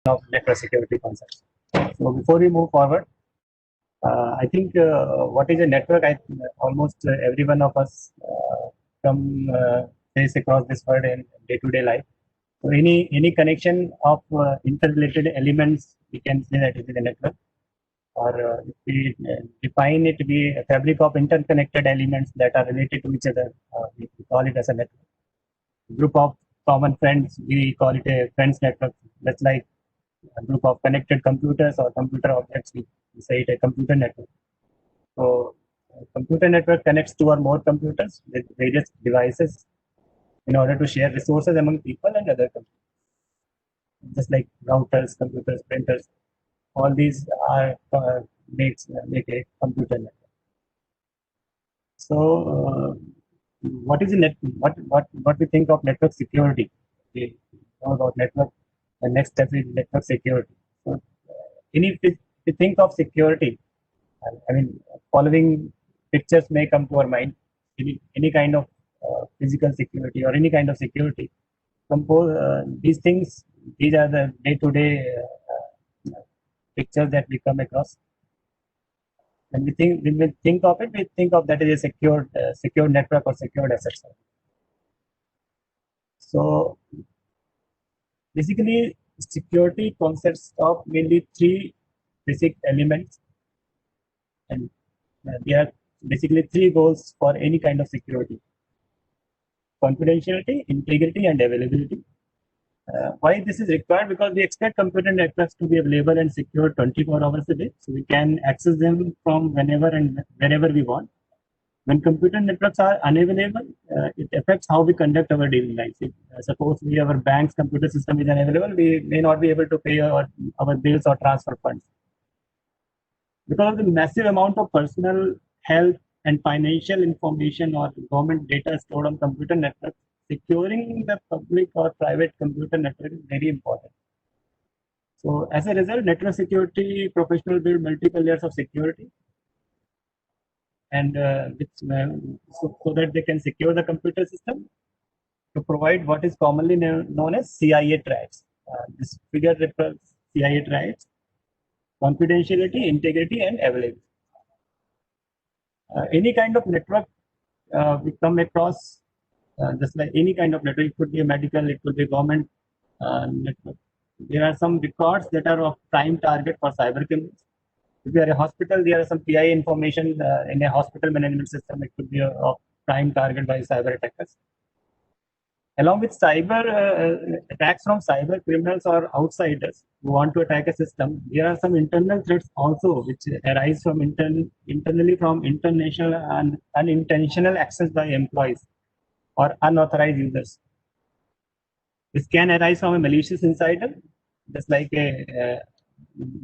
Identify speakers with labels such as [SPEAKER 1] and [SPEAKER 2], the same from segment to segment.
[SPEAKER 1] of network security concepts. So before we move forward, I think what is a network? Almost every one of us come face across this word in day-to-day life. So any connection of interrelated elements, we can say that it is a network. Or if we define it to be a fabric of interconnected elements that are related to each other, we call it as a network. Group of common friends, we call it a friends network. That's like a group of connected computers or computer objects, we say it a computer network. So a computer network connects two or more computers with various devices in order to share resources among people and other computers. Just like routers, computers, printers, all these are make a computer network. So, what is the net? What we think of network security? We know about network. The next step is network security. So, if we think of security, I mean, following pictures may come to our mind. Any kind of physical security or any kind of security. These things. These are the day-to-day pictures that we come across. When we think of it, we think of that as a secured network or secured assets. So basically, security consists of mainly three basic elements, and there are basically three goals for any kind of security: confidentiality, integrity, and availability. Why this is required? Because we expect computer networks to be available and secure 24 hours a day, so we can access them from whenever and wherever we want. When computer networks are unavailable, it affects how we conduct our daily life. If, suppose our bank's computer system is unavailable, we may not be able to pay our bills or transfer funds. Because of the massive amount of personal, health, and financial information or government data stored on computer networks, securing the public or private computer network is very important. So as a result, network security professionals build multiple layers of security, and so that they can secure the computer system to provide what is commonly known as CIA triads. This figure represents CIA triads: confidentiality, integrity, and availability. Any kind of network we come across, just like any kind of network, it could be a medical, it could be a government network. There are some records that are of prime target for cyber criminals. If you are a hospital, there are some PI information in a hospital management system. It could be a prime target by cyber attackers. Along with cyber attacks from cyber criminals or outsiders who want to attack a system, there are some internal threats also which arise from internally from international and unintentional access by employees or unauthorized users. This can arise from a malicious insider, just like a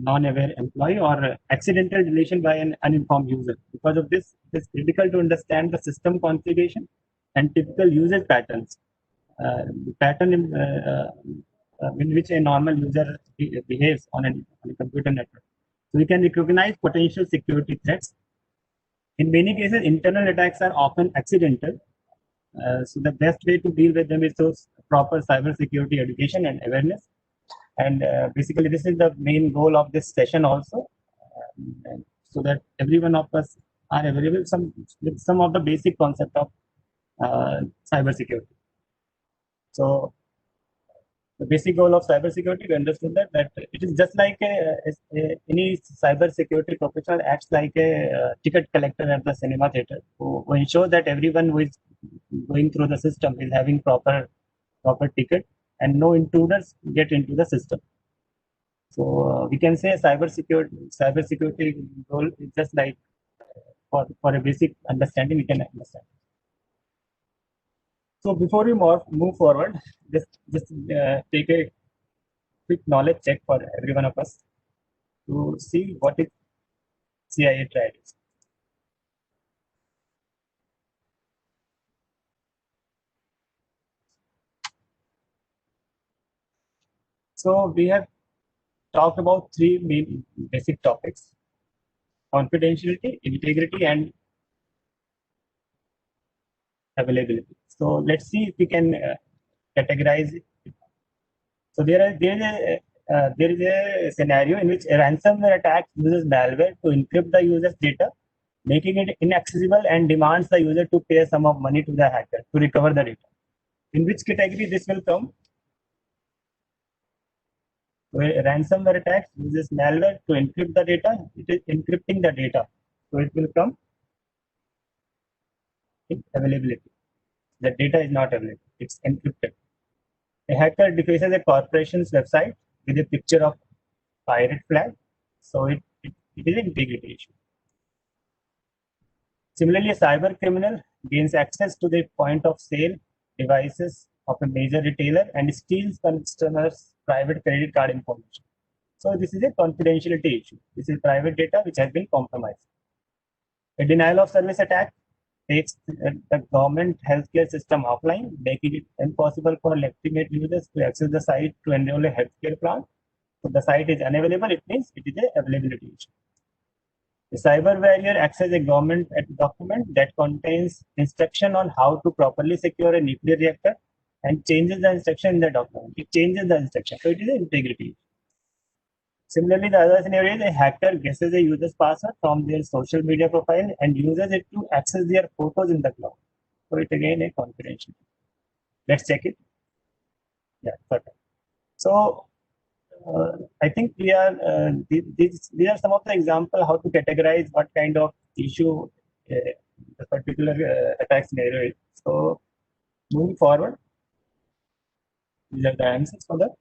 [SPEAKER 1] non-aware employee, or accidental deletion by an uninformed user. Because of this, it is critical to understand the system configuration and typical usage patterns. The pattern in which a normal user behaves on a computer network. So we can recognize potential security threats. In many cases, internal attacks are often accidental. So the best way to deal with them is through proper cyber security education and awareness. And basically, this is the main goal of this session also, so that every one of us are available with some of the basic concept of cyber security. So the basic goal of cybersecurity, we understood that it is just like any cybersecurity professional acts like a ticket collector at the cinema theater, who ensures that everyone who is going through the system is having proper ticket and no intruders get into the system. So we can say cybersecurity goal is just like for a basic understanding we can understand. So before we move forward, just take a quick knowledge check for every one of us to see what is CIA triad is. So we have talked about three main basic topics: confidentiality, integrity, and availability. So let's see if we can categorize it. So there is there is a scenario in which a ransomware attack uses malware to encrypt the user's data, making it inaccessible, and demands the user to pay a sum of money to the hacker to recover the data. In which category this will come? Where ransomware attack uses malware to encrypt the data, it is encrypting the data. So it will come in availability. The data is not available, it's encrypted. A hacker defaces a corporation's website with a picture of pirate flag, so it is an integrity issue. Similarly, a cyber criminal gains access to the point of sale devices of a major retailer and steals customers' private credit card information. So this is a confidentiality issue. This is private data which has been compromised. A denial of service attack takes the government healthcare system offline, making it impossible for legitimate users to access the site to enroll a healthcare plan. So the site is unavailable, it means it is a availability issue. The cyber warrior acts as a government document that contains instruction on how to properly secure a nuclear reactor and changes the instruction in the document. It changes the instruction, so it is an integrity. Similarly, the other scenario is a hacker guesses a user's password from their social media profile and uses it to access their photos in the cloud. So it again a confidential. Let's check it. Yeah, perfect. So I think we are these are some of the examples how to categorize what kind of issue the particular attack scenario is. So moving forward, these are the answers for that.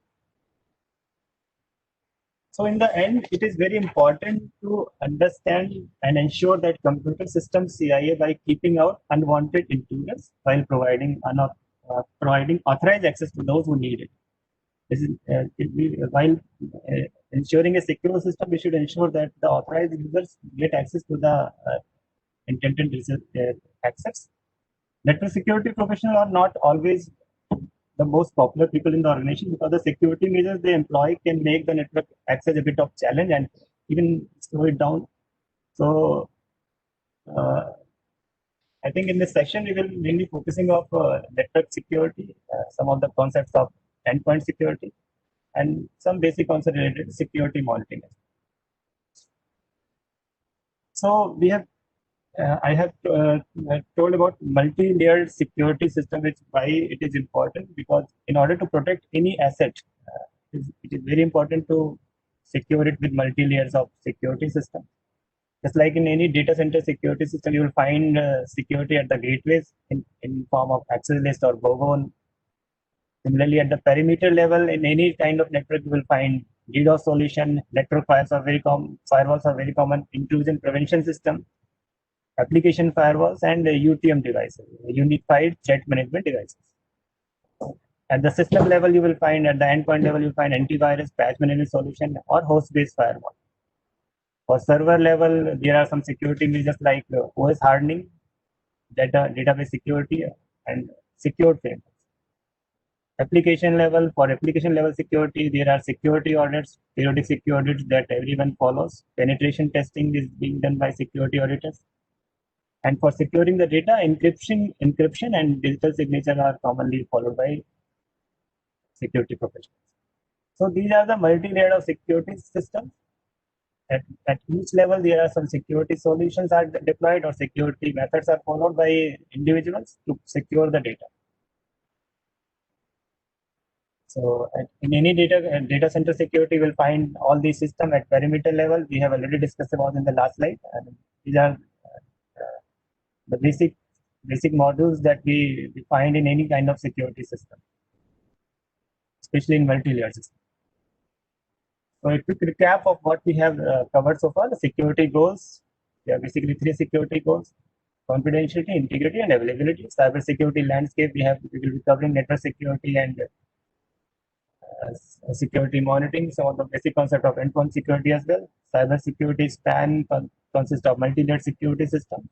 [SPEAKER 1] So in the end, it is very important to understand and ensure that computer systems CIA by keeping out unwanted intruders while providing authorized access to those who need it. This is, while ensuring a secure system, we should ensure that the authorized users get access to the intended access. Network security professionals are not always the most popular people in the organization because the security measures they employ can make the network access a bit of challenge and even slow it down. So I think in this session we will mainly focusing of network security, some of the concepts of endpoint security, and some basic concepts related to security monitoring. So we have I have told about multi-layered security system, which why it is important, because in order to protect any asset, it is very important to secure it with multi-layers of security system. Just like in any data center security system, you will find security at the gateways in form of access list or BOGON. Similarly, at the perimeter level, in any kind of network, you will find DDoS solution. Network firewalls are very common. Firewalls are very common. Intrusion prevention system, application firewalls, and UTM devices, unified threat management devices. At the system level, you will find at the endpoint level, you will find antivirus, patch management solution, or host-based firewall. For server level, there are some security measures like OS hardening, database security, and secured frameworks. Application level, for application level security, there are security audits, periodic security audits that everyone follows. Penetration testing is being done by security auditors. And for securing the data, encryption and digital signature are commonly followed by security professionals. So these are the multi-layer of security systems. At each level, there are some security solutions are deployed or security methods are followed by individuals to secure the data. So in any data center security, we'll find all these systems at perimeter level. We have already discussed about in the last slide. And these are the basic modules that we find in any kind of security system, especially in multi-layer system. So a quick recap of what we have covered so far: the security goals. There are basically 3 security goals: confidentiality, integrity, and availability. Cyber security landscape, we will be covering network security and security monitoring, some of the basic concept of endpoint security as well. Cyber security span consists of multi-layered security system.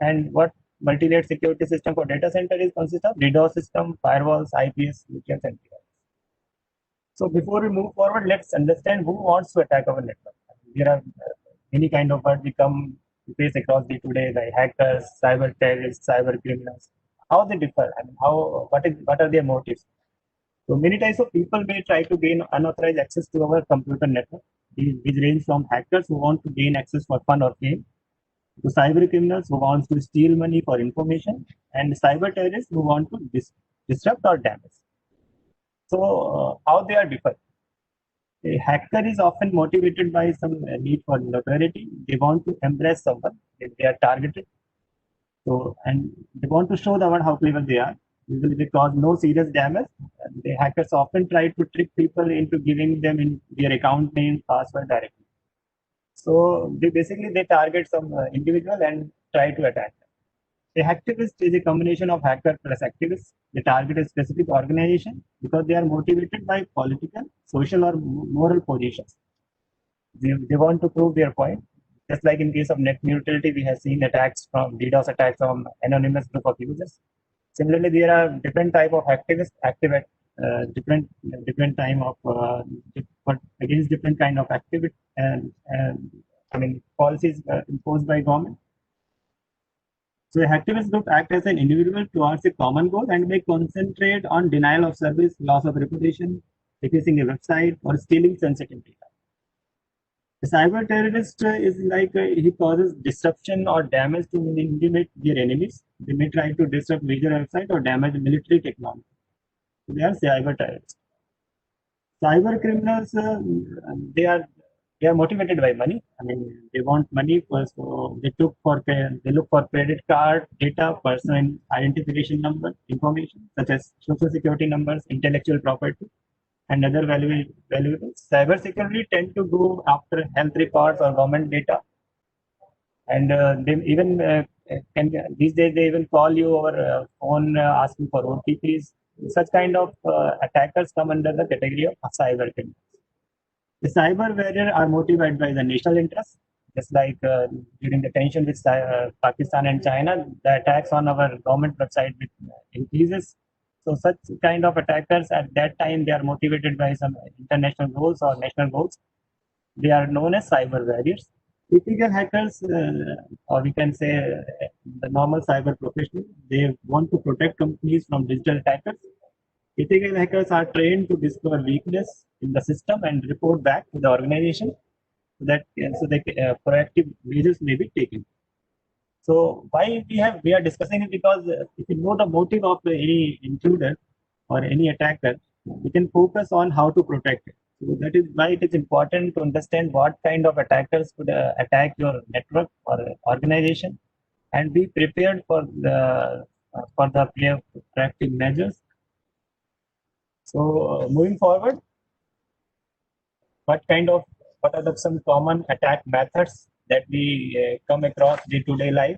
[SPEAKER 1] And what multi-layered security system for data center is consists of DDoS system, firewalls, IPS, VPNs, and TLS. So before we move forward, let's understand who wants to attack our network. There are many kind of words we face across day to day, like hackers, cyber terrorists, cyber criminals. How they differ? I mean, what are their motives? So many types of people may try to gain unauthorized access to our computer network. These range from hackers who want to gain access for fun or fame, to cyber criminals who want to steal money for information, and cyber terrorists who want to disrupt or damage. So how they are different? A hacker is often motivated by some need for notoriety. They want to impress someone if they are targeted. So, and they want to show the world how clever they are. Usually they cause no serious damage. And the hackers often try to trick people into giving them in their account name, password directly. So they target some individual and try to attack them. A hacktivist is a combination of hacker plus activist. They target a specific organization because they are motivated by political, social, or moral positions. They want to prove their point. Just like in case of net neutrality, we have seen attacks from DDoS attacks from anonymous group of users. Similarly, there are different type of activists active at different time of but against different kind of activity and I mean policies imposed by government. So a hacktivist group act as an individual towards a common goal and may concentrate on denial of service, loss of reputation, defacing a website, or stealing sensitive data. A cyber terrorist is like he causes disruption or damage to intimidate their enemies. They may try to disrupt major website or damage military technology. So they are cyber terrorists. Cyber criminals, they are motivated by money. I mean, they want money first, so they look for credit card data, personal identification number information such as social security numbers, intellectual property, and other valuables. Cyber security tend to go after health records or government data, and they even can these days they even call you over phone asking for OTPs. Such kind of attackers come under the category of cyber criminals. The cyber warriors are motivated by the national interest, just like during the tension with Pakistan and China, the attacks on our government website increases. So such kind of attackers at that time they are motivated by some international goals or national goals. They are known as cyber warriors. Typical hackers, or we can say the normal cyber professional, they want to protect companies from digital attackers. Ethical hackers are trained to discover weakness in the system and report back to the organization so that proactive measures may be taken. So why we are discussing it because if you know the motive of any intruder or any attacker, we can focus on how to protect it. So that is why it is important to understand what kind of attackers could attack your network or organization, and be prepared for the proactive measures. So moving forward, what are some common attack methods that we come across day-to-day life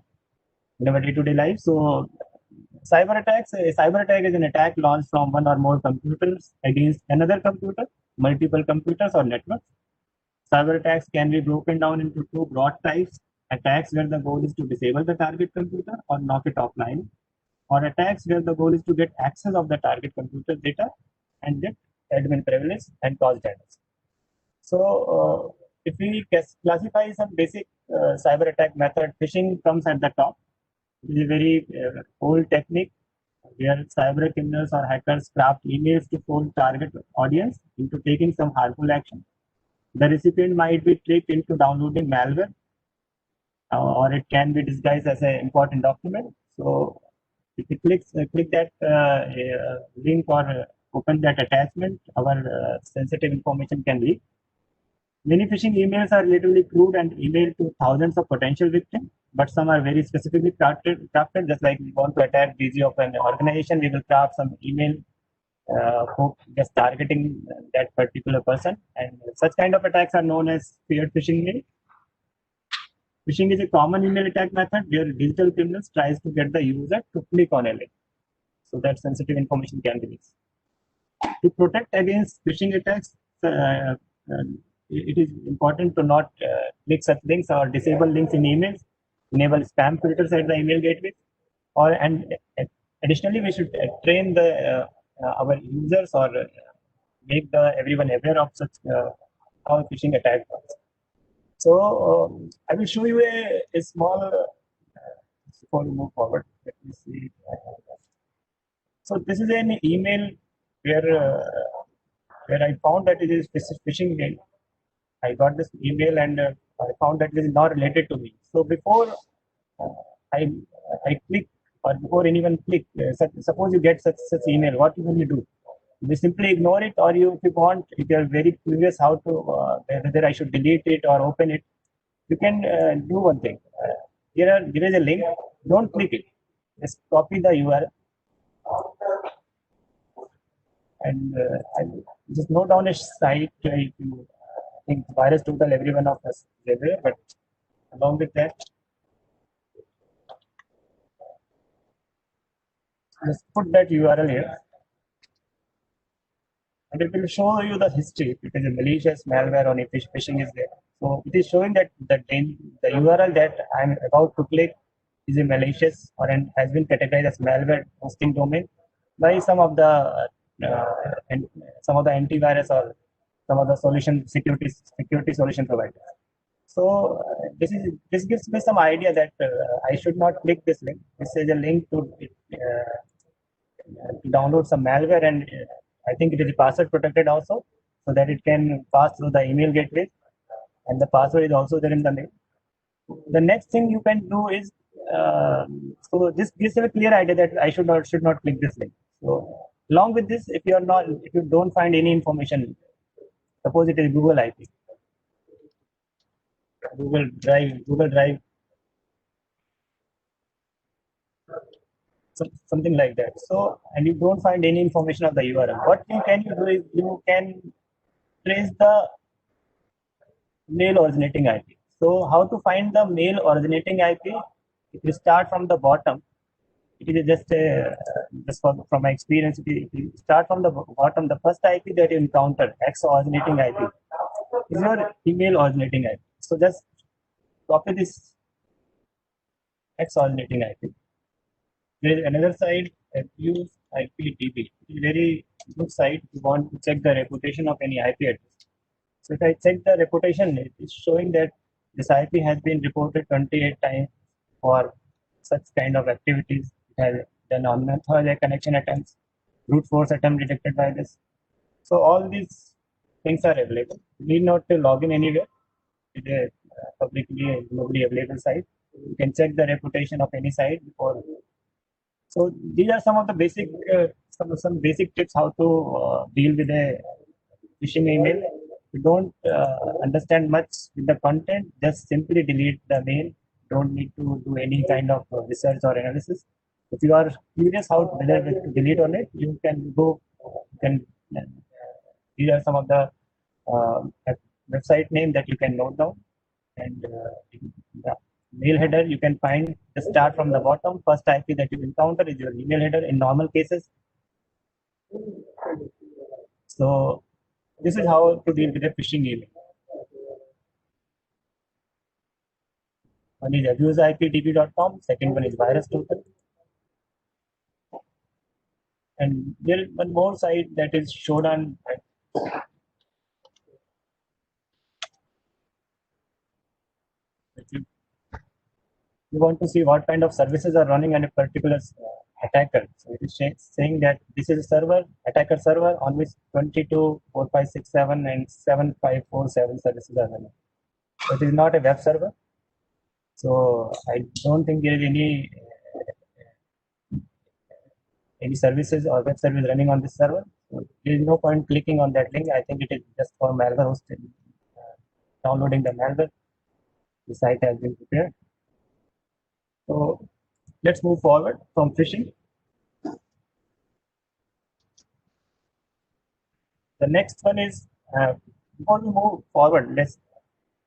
[SPEAKER 1] in our day-to-day life? So a cyber attack is an attack launched from one or more computers against another computer, multiple computers or networks. Cyber attacks can be broken down into two broad types: attacks where the goal is to disable the target computer or knock it offline, or attacks where the goal is to get access of the target computer data and get admin privilege and cause damage. So, if we classify some basic cyber attack method, phishing comes at the top. It is a very old technique where cyber criminals or hackers craft emails to fool target audience into taking some harmful action. The recipient might be tricked into downloading malware, or it can be disguised as an important document. So, if you click that link or open that attachment, our sensitive information can leak. Many phishing emails are literally crude and emailed to thousands of potential victims, but some are very specifically crafted. Just like we want to attack DG of an organization, we will craft some email just targeting that particular person. And such kind of attacks are known as spear phishing mail. Phishing is a common email attack method where digital criminals tries to get the user to click on a link so that sensitive information can be released. To protect against phishing attacks, uh, it is important to not click such links or disable links in emails, enable spam filters at the email gateway, and additionally we should train our users or make everyone aware of such how phishing attack works. So I will show you a small before we move forward. Let me see. So this is an email where I found that it is phishing mail. I got this email and I found that it is not related to me. So before uh, I I click, or before anyone click, suppose you get such email, what will you do? You simply ignore it, or you, if you want, if you are very curious how to whether I should delete it or open it, you can do one thing. Here is a link. Don't click it. Just copy the URL and just note down a site. If you think virus total, every one of us is aware, but along with that, just put that URL here, and it will show you the history. If it is a malicious malware or if phishing is there. So it is showing that the URL that I'm about to click is a malicious or has been categorized as malware hosting domain by some of the antivirus or some of the security solution providers. So this gives me some idea that I should not click this link. This is a link to download some malware, and I think it is password protected also, so that it can pass through the email gateway, and the password is also there in the mail. The next thing you can do is so this gives a clear idea that I should not click this link. So along with this, if you don't find any information, suppose it is Google IP, Google Drive, something like that. So, and you don't find any information of the URL. What you do is you can trace the mail originating IP. So, how to find the mail originating IP? If you start from the bottom, it is just from my experience. If you start from the bottom, the first IP that you encounter, X originating IP, is your email originating IP. So, just copy this X originating IP. There is another site, Fuse IPDB. It is a very good site if you want to check the reputation of any IP address. So if I check the reputation, it is showing that this IP has been reported 28 times for such kind of activities. It has done unauthorized connection attempts, brute force attempt detected by this. So all these things are available. You need not to log in anywhere. It is a publicly and globally available site. You can check the reputation of any site before. So these are some of the basic some basic tips how to deal with a phishing email. If you don't understand much with the content, just simply delete the mail. Don't need to do any kind of research or analysis. If you are curious how whether to delete on it, you can go. You can these are some of the uh, website name that you can note down, and the mail header you can find the start from the bottom. First IP that you encounter is your email header in normal cases. So this is how to deal with a phishing email. One is abuseipdb.com, second one is VirusTotal, and there is one more site that is shown on. If you want to see what kind of services are running on a particular attacker, so it is saying that this is a server, attacker server, on which 22, 4, 5, 6, 7, and 7, 5, 4, 7 services are running. So it is not a web server. So I don't think there is any services or web service running on this server. So there is no point clicking on that link. I think it is just for malware hosting, downloading the malware. The site has been prepared. So let's move forward from phishing. The next one is before we move forward, let's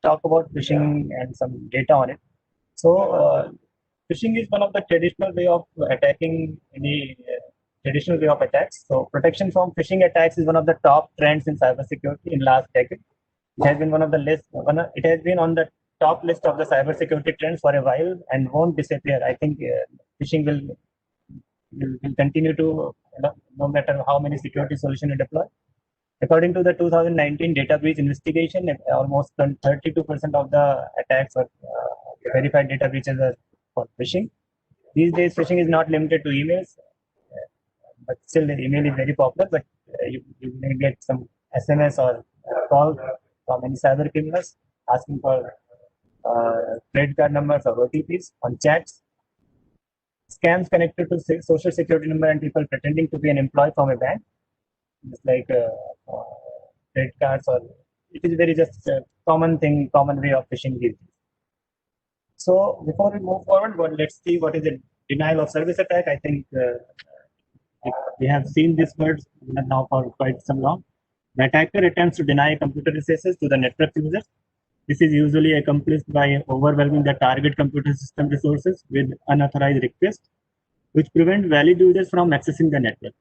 [SPEAKER 1] talk about phishing and some data on it. So phishing is one of the traditional way of attacking any traditional way of attacks. So protection from phishing attacks is one of the top trends in cybersecurity in last decade. It has been one of the list. It has been on the top list of the cybersecurity trends for a while and won't disappear. I think phishing will continue to, no matter how many security solutions you deploy. According to the 2019 data breach investigation, almost 32% of the attacks or verified data breaches are for phishing. These days, phishing is not limited to emails, but still the email is very popular. But you may get some SMS or call from any cyber criminals asking for credit card numbers or OTPs on chats. Scams connected to social security number and people pretending to be an employee from a bank. It's like credit cards, or it is very just a common thing, common way of phishing these days. So before we move forward, well, let's see what is a denial of service attack. I think we have seen this word now for quite some long. The attacker attempts to deny computer access to the network users. This is usually accomplished by overwhelming the target computer system resources with unauthorized requests, which prevent valid users from accessing the network.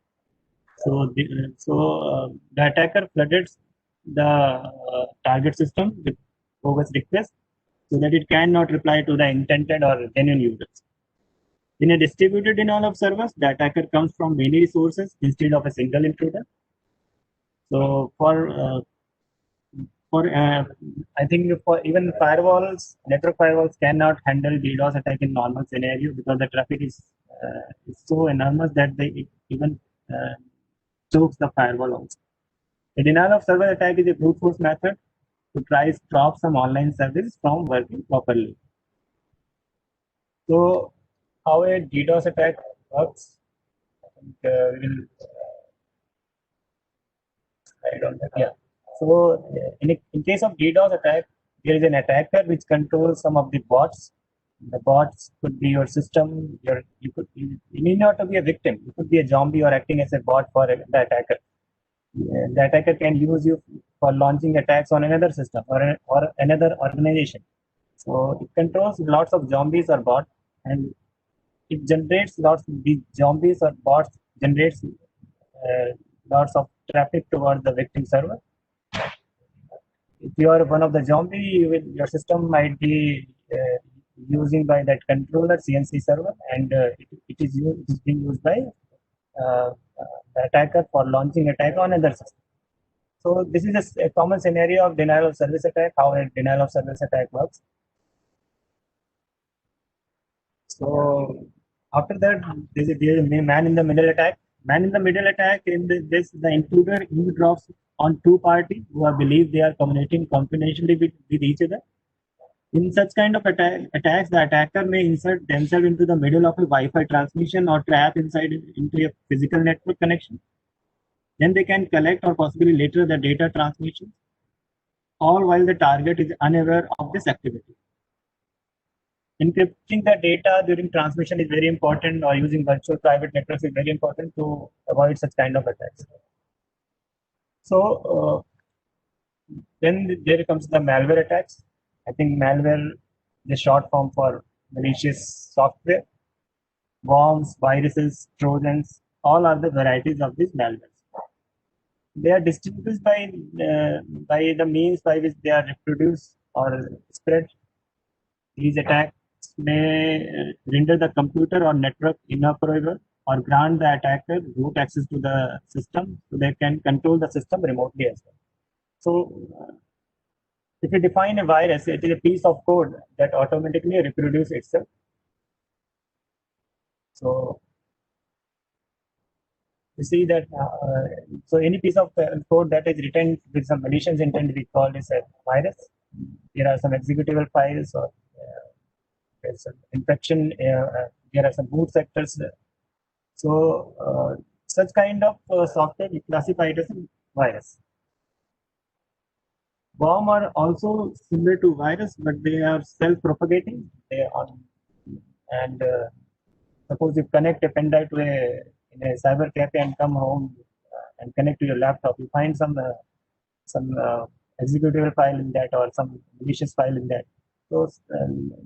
[SPEAKER 1] So the attacker flooded the target system with bogus requests so that it cannot reply to the intended or genuine users. In a distributed denial of service, the attacker comes from many resources instead of a single intruder. So I think for even firewalls, network firewalls cannot handle DDoS attack in normal scenario because the traffic is so enormous that they even chokes the firewall also. A denial of service attack is a brute force method to try to stop some online service from working properly. So how a DDoS attack works, I think yeah. So in case of DDoS attack, there is an attacker which controls some of the bots. The bots could be your system. You need not to be a victim. You could be a zombie or acting as a bot for the attacker. The attacker can use you for launching attacks on another system or another organization. So it controls lots of zombies or bots, and it generates lots of these zombies or bots generates lots of traffic towards the victim server. If you are one of the zombie, your system might be using by that controller CNC server, and it is being used by the attacker for launching attack on another system. So this is a common scenario of denial of service attack, how a denial of service attack works. So after that, there is a man in the middle attack. Man in the middle attack, the intruder eavesdrops on two parties who are believed they are communicating confidentially with each other. In such kind of attacks, the attacker may insert themselves into the middle of a Wi-Fi transmission or trap into a physical network connection. Then they can collect or possibly later the data transmission, all while the target is unaware of this activity. Encrypting the data during transmission is very important, or using virtual private networks is very important to avoid such kind of attacks. So then there comes the malware attacks. I think malware is short form for malicious software. Worms, viruses, trojans, all are the varieties of these malwares. They are distinguished by the means by which they are reproduced or spread. These attacks may render the computer or network inoperable or grant the attacker root access to the system so they can control the system remotely as well. So if you define a virus, it is a piece of code that automatically reproduces itself. So you see that so any piece of code that is written with some malicious intent, we call this a virus. There are some executable files, or there's some infection. There are some boot sectors. So such kind of software we classify it as a virus. Worm are also similar to virus, but they are self-propagating. They are, and suppose you connect a pen drive to in a cyber cafe and come home and connect to your laptop, you find some executable file in that or some malicious file in that. So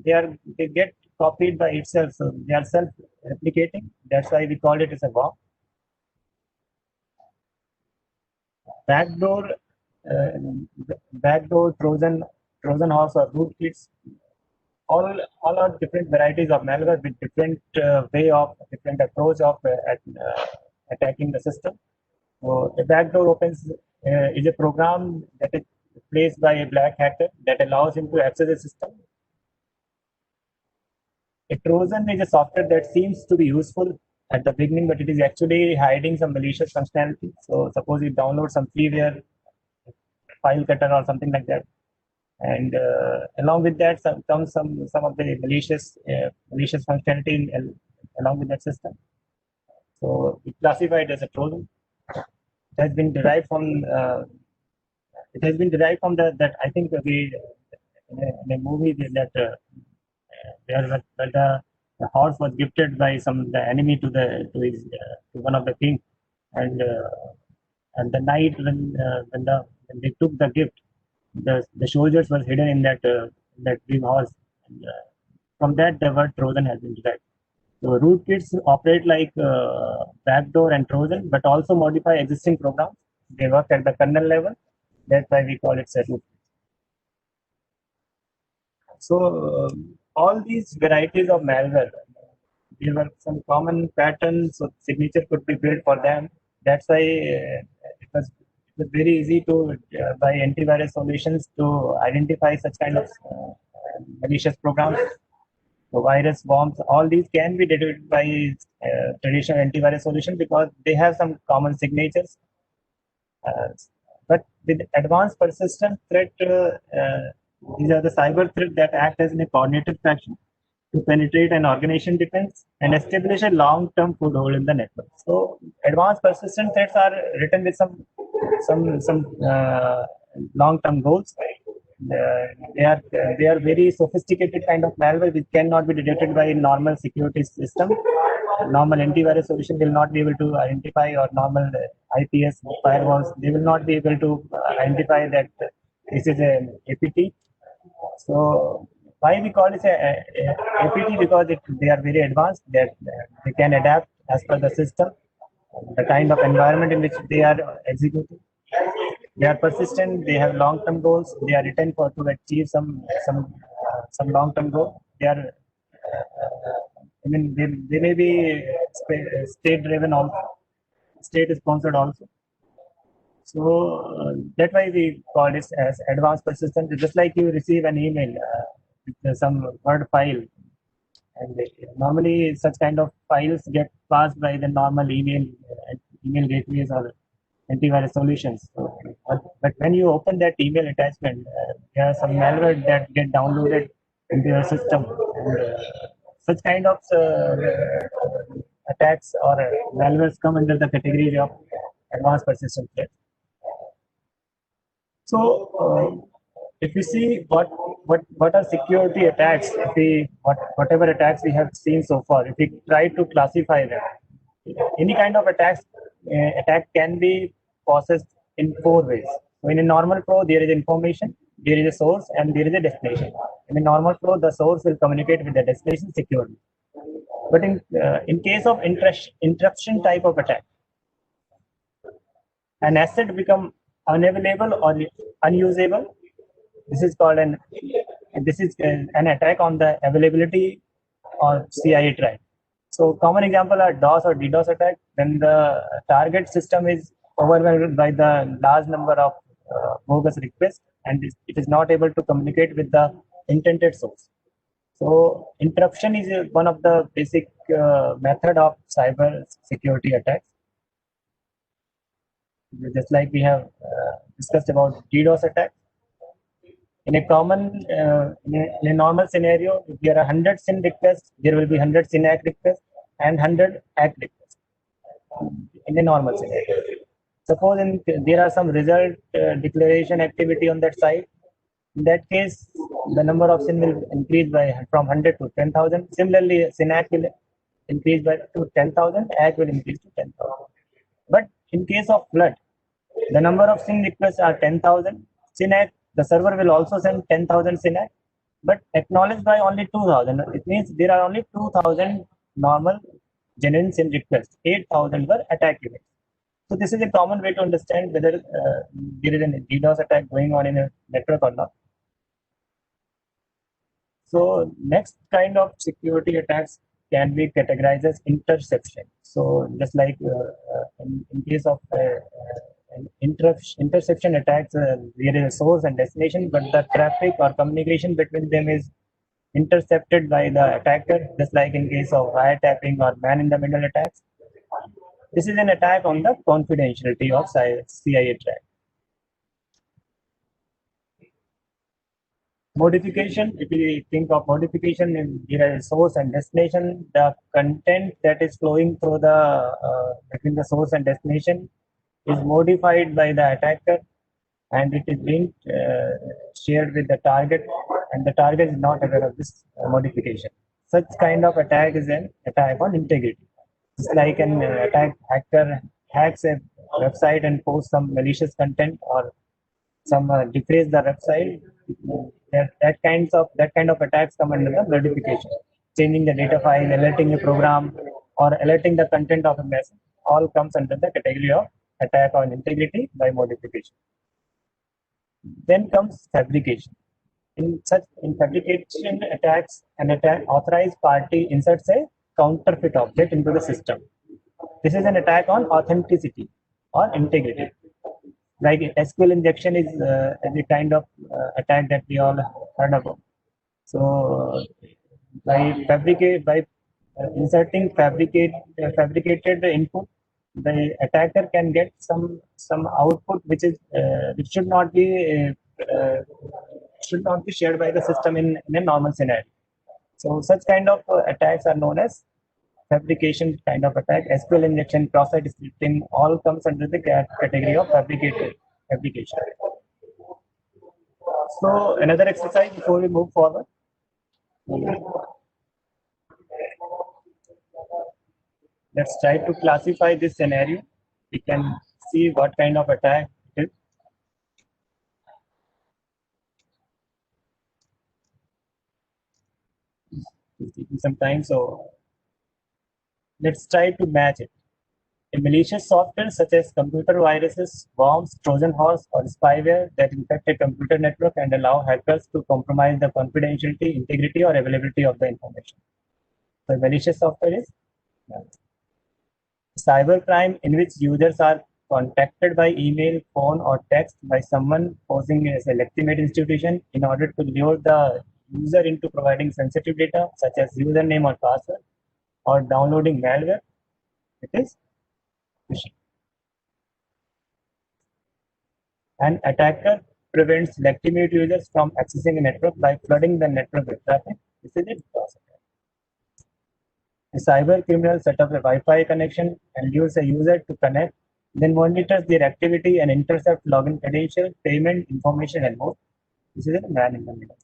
[SPEAKER 1] they get copied by itself. So they are self-replicating. That's why we call it as a worm. Backdoor, Trojan horse, or rootkits. All are different varieties of malware with different different approach of attacking the system. So a backdoor opens is a program that is placed by a black hacker that allows him to access the system. A Trojan is a software that seems to be useful at the beginning, but it is actually hiding some malicious functionality. So suppose you download some freeware, file cutter or something like that, and along with that comes some of the malicious functionality along with that system. So it classified as a Trojan. It has been derived from that I think we in a movie that the horse was gifted by the enemy to one of the king, and the night when they took the gift, the soldiers were hidden in that green horse. And, from that, the word Trojan has been derived. So rootkits operate like backdoor and Trojan, but also modify existing programs. They work at the kernel level. That's why we call it root. So all these varieties of malware, there were some common patterns, so signature could be built for them. That's why it was very easy to buy antivirus solutions to identify such kind of malicious programs. So virus bombs, all these can be detected by traditional antivirus solution because they have some common signatures. But with advanced persistent threat, these are the cyber threats that act as a coordinated faction to penetrate an organization defense and establish a long-term foothold in the network. So advanced persistent threats are written with some long-term goals. They are very sophisticated kind of malware which cannot be detected by normal security system. Normal antivirus solution will not be able to identify, or normal IPS firewalls, they will not be able to identify that this is an APT. So why we call it a APT? Because they are very advanced, that they can adapt as per the system, the kind of environment in which they are executing. They are persistent. They have long-term goals. They are written to achieve some long-term goal. They are, I mean, they may be state-driven also, state-sponsored also. So that's why we call this as advanced persistent. Just like you receive an email with some Word file, and normally such kind of files get passed by the normal email gateways or antivirus solutions. So, but when you open that email attachment, there are some malware that get downloaded into your system, and such kind of attacks or malwares come under the category of advanced persistent threat. So if we see what are security attacks, whatever attacks we have seen so far, if we try to classify them, any kind of attack can be processed in 4 ways. So in a normal flow, there is information, there is a source, and there is a destination. In a normal flow, the source will communicate with the destination securely. But in case of interruption type of attack, an asset become unavailable or unusable. This is called an attack on the availability or CIA track. So common example are DOS or DDoS attack, when the target system is overwhelmed by the large number of bogus requests and it is not able to communicate with the intended source. So interruption is one of the basic method of cyber security attacks. Just like we have discussed about DDoS attack. In a common, in a normal scenario, if there are 100 SYN requests, there will be 100 SYN ACK requests and 100 ACK requests in a normal scenario. Suppose there are some result declaration activity on that side. In that case, the number of SYN will increase from 100 to 10,000. Similarly, SYN ACK will increase to 10,000, ACK will increase to 10,000. But in case of flood, the number of SYN requests are 10,000. SYN ACK, the server will also send 10,000 SYN ACK, but acknowledged by only 2,000. It means there are only 2,000 normal genuine SYN requests. 8,000 were attack events. So this is a common way to understand whether there is a DDoS attack going on in a network or not. So next kind of security attacks can be categorized as interception. So just like in case of interception attacks, there is a source and destination, but the traffic or communication between them is intercepted by the attacker, just like in case of wiretapping or man-in-the-middle attacks. This is an attack on the confidentiality of CIA track. Modification, if we think of modification in there is source and destination, the content that is flowing through the between the source and destination is modified by the attacker, and it is being shared with the target, and the target is not aware of this modification. Such kind of attack is an attack on integrity. It's like an hacker hacks a website and posts some malicious content or some deface the website. That kind of attacks come under the modification. Changing the data file, alerting a program, or alerting the content of a message all comes under the category of attack on integrity by modification. Then comes fabrication. In fabrication attacks, an authorized party inserts a counterfeit object into the system. This is an attack on authenticity or integrity. Like SQL injection is the kind of attack that we all heard about. So by inserting fabricated input, the attacker can get some output which should not be shared by the system in a normal scenario. So such kind of attacks are known as fabrication kind of attack. SQL injection, cross-site scripting, all comes under the category of fabrication. So another exercise before we move forward. Let's try to classify this scenario. We can see what kind of attack it is. It's taking some time, so let's try to match it. A malicious software such as computer viruses, worms, Trojan horse, or spyware that infect a computer network and allow hackers to compromise the confidentiality, integrity, or availability of the information. So malicious software is cybercrime in which users are contacted by email, phone, or text by someone posing as a legitimate institution in order to lure the user into providing sensitive data such as username or password or downloading malware. It is phishing. An attacker prevents legitimate users from accessing a network by flooding the network with traffic. This is it. A cyber criminal set up a Wi-Fi connection and lures a user to connect, then monitors their activity and intercept login credentials, payment information, and more. This is a man in the middle.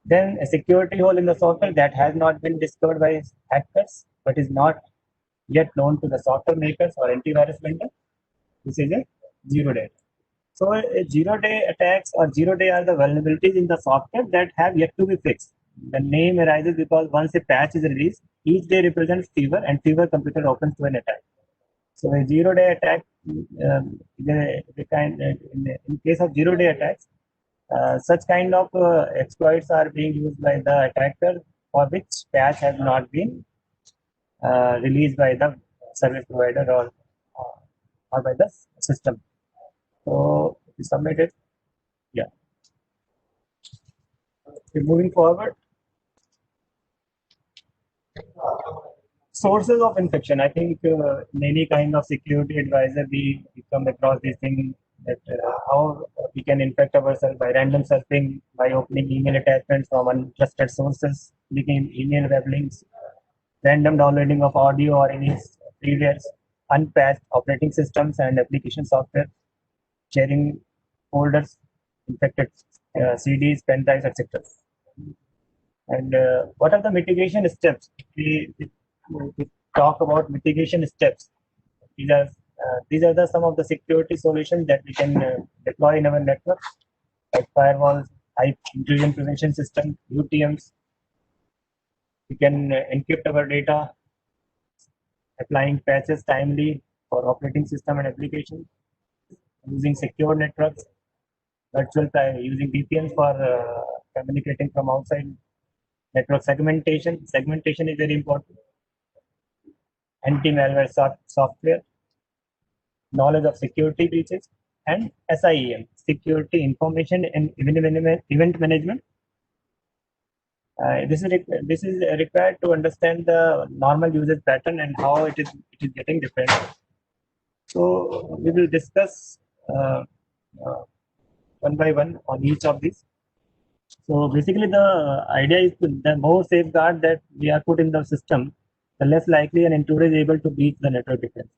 [SPEAKER 1] Then a security hole in the software that has not been discovered by hackers but is not yet known to the software makers or antivirus vendor. This is a zero-day. So a zero-day attacks or zero-day are the vulnerabilities in the software that have yet to be fixed. The name arises because once a patch is released, each day represents fever, and fever computer opens to an attack. So a zero-day attack, in case of zero-day attacks, such kind of exploits are being used by the attacker for which patch has not been released by the service provider or by the system. So we submit it. Yeah. Okay, moving forward. Sources of infection. I think in any kind of security advisor, we come across this thing that how we can infect ourselves by random surfing, by opening email attachments from untrusted sources, clicking email web links, random downloading of audio or any freewares, unpatched operating systems and application software, sharing folders, infected CDs, pen drives, etc. And what are the mitigation steps? We talk about mitigation steps. These are some of the security solutions that we can deploy in our network, like firewalls, high intrusion prevention system, UTMs. We can encrypt our data, applying patches timely for operating system and applications, using secure networks, using VPNs for communicating from outside. Network segmentation. Segmentation is very important. Anti-malware software, knowledge of security breaches, and SIEM, security information and event management. This is required to understand the normal usage pattern and how it is getting different. So we will discuss uh, uh, one by one on each of these. So basically, the idea is the more safeguard that we are put in the system, the less likely an intruder is able to beat the network defense.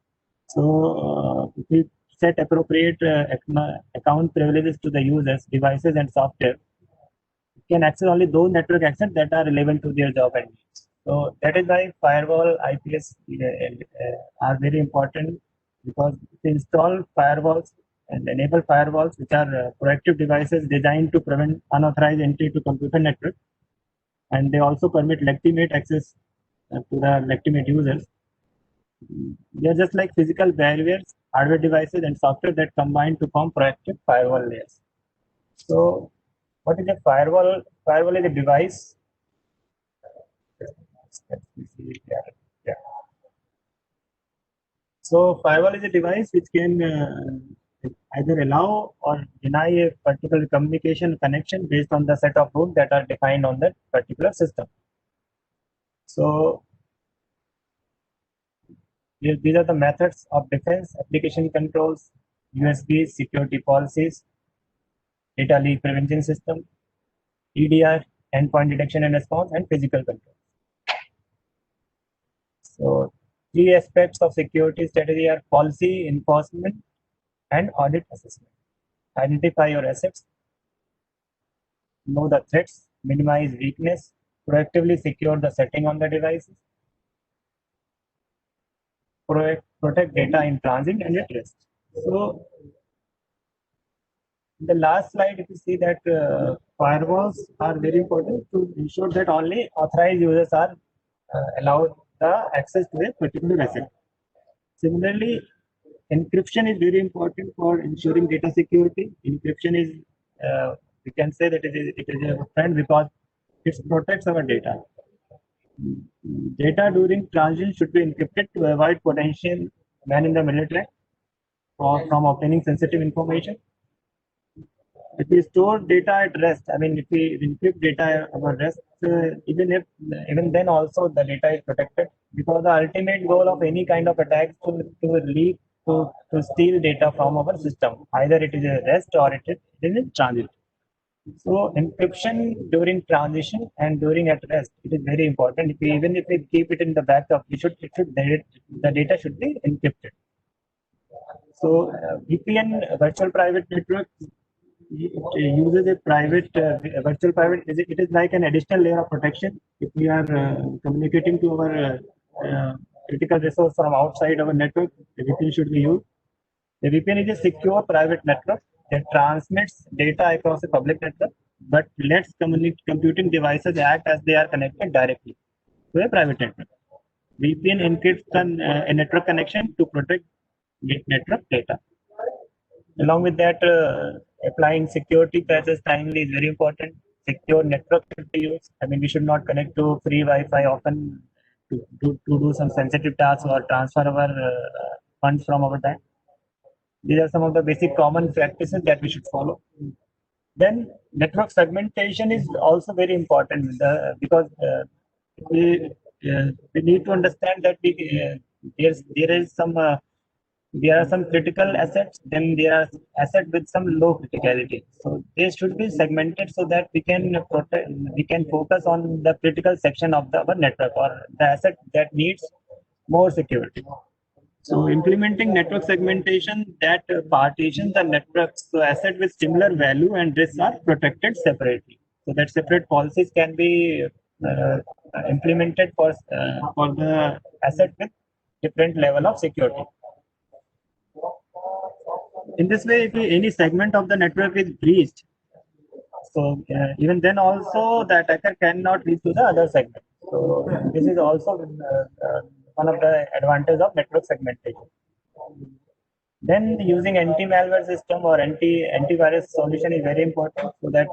[SPEAKER 1] So if we set appropriate account privileges to the users, devices, and software, it can access only those network access that are relevant to their job and needs. So that is why firewall IPS are very important, because to install firewalls and enable firewalls, which are proactive devices designed to prevent unauthorized entry to computer network, and they also permit legitimate access to the legitimate users. They are just like physical barriers, hardware devices, and software that combine to form proactive firewall layers. So, what is a firewall? Firewall is a device. Let me see. Yeah. So, firewall is a device which can either allow or deny a particular communication connection based on the set of rules that are defined on that particular system. So, these are the methods of defense: application controls, USB security policies, data leak prevention system, EDR, endpoint detection and response, and physical control. So, three aspects of security strategy are policy enforcement and audit assessment. Identify your assets, know the threats, minimize weakness, proactively secure the setting on the devices, protect data in transit and at rest. So, in the last slide, if you see that firewalls are very important to ensure that only authorized users are allowed the access to a particular asset. Similarly, encryption is very important for ensuring data security. Encryption is, we can say that it is a friend because it protects our data. Data during transit should be encrypted to avoid potential man in the middle track from obtaining sensitive information. If we store data at rest, I mean, if we encrypt data at rest, even then also the data is protected, because the ultimate goal of any kind of attack is to leak to steal data from our system. Either it is a rest or it is in transit. So encryption during transition and during at rest, it is very important. Even if we keep it in the backup, the data should be encrypted. So VPN, virtual private network, it uses a private virtual private. It is like an additional layer of protection if we are communicating to our critical resource from outside our network. The VPN should be used. The VPN is a secure private network that transmits data across a public network, but lets computing devices act as they are connected directly to a private network. VPN encrypts a network connection to protect network data. Along with that, applying security patches timely is very important. Secure network should be used. I mean, we should not connect to free Wi-Fi often to do some sensitive tasks or transfer our funds from our bank. These are some of the basic common practices that we should follow. Then network segmentation is also very important because we, we need to understand that there are some critical assets, then there are assets with some low criticality. So they should be segmented so that we can focus on the critical section of our network or the asset that needs more security. So implementing network segmentation that partitions the networks so asset with similar value and risks are protected separately. So that separate policies can be implemented for the asset with different level of security. In this way, if any segment of the network is breached, so even then also the attacker cannot reach to the other segment. So this is also one of the advantages of network segmentation. Then using anti-malware system or antivirus solution is very important so that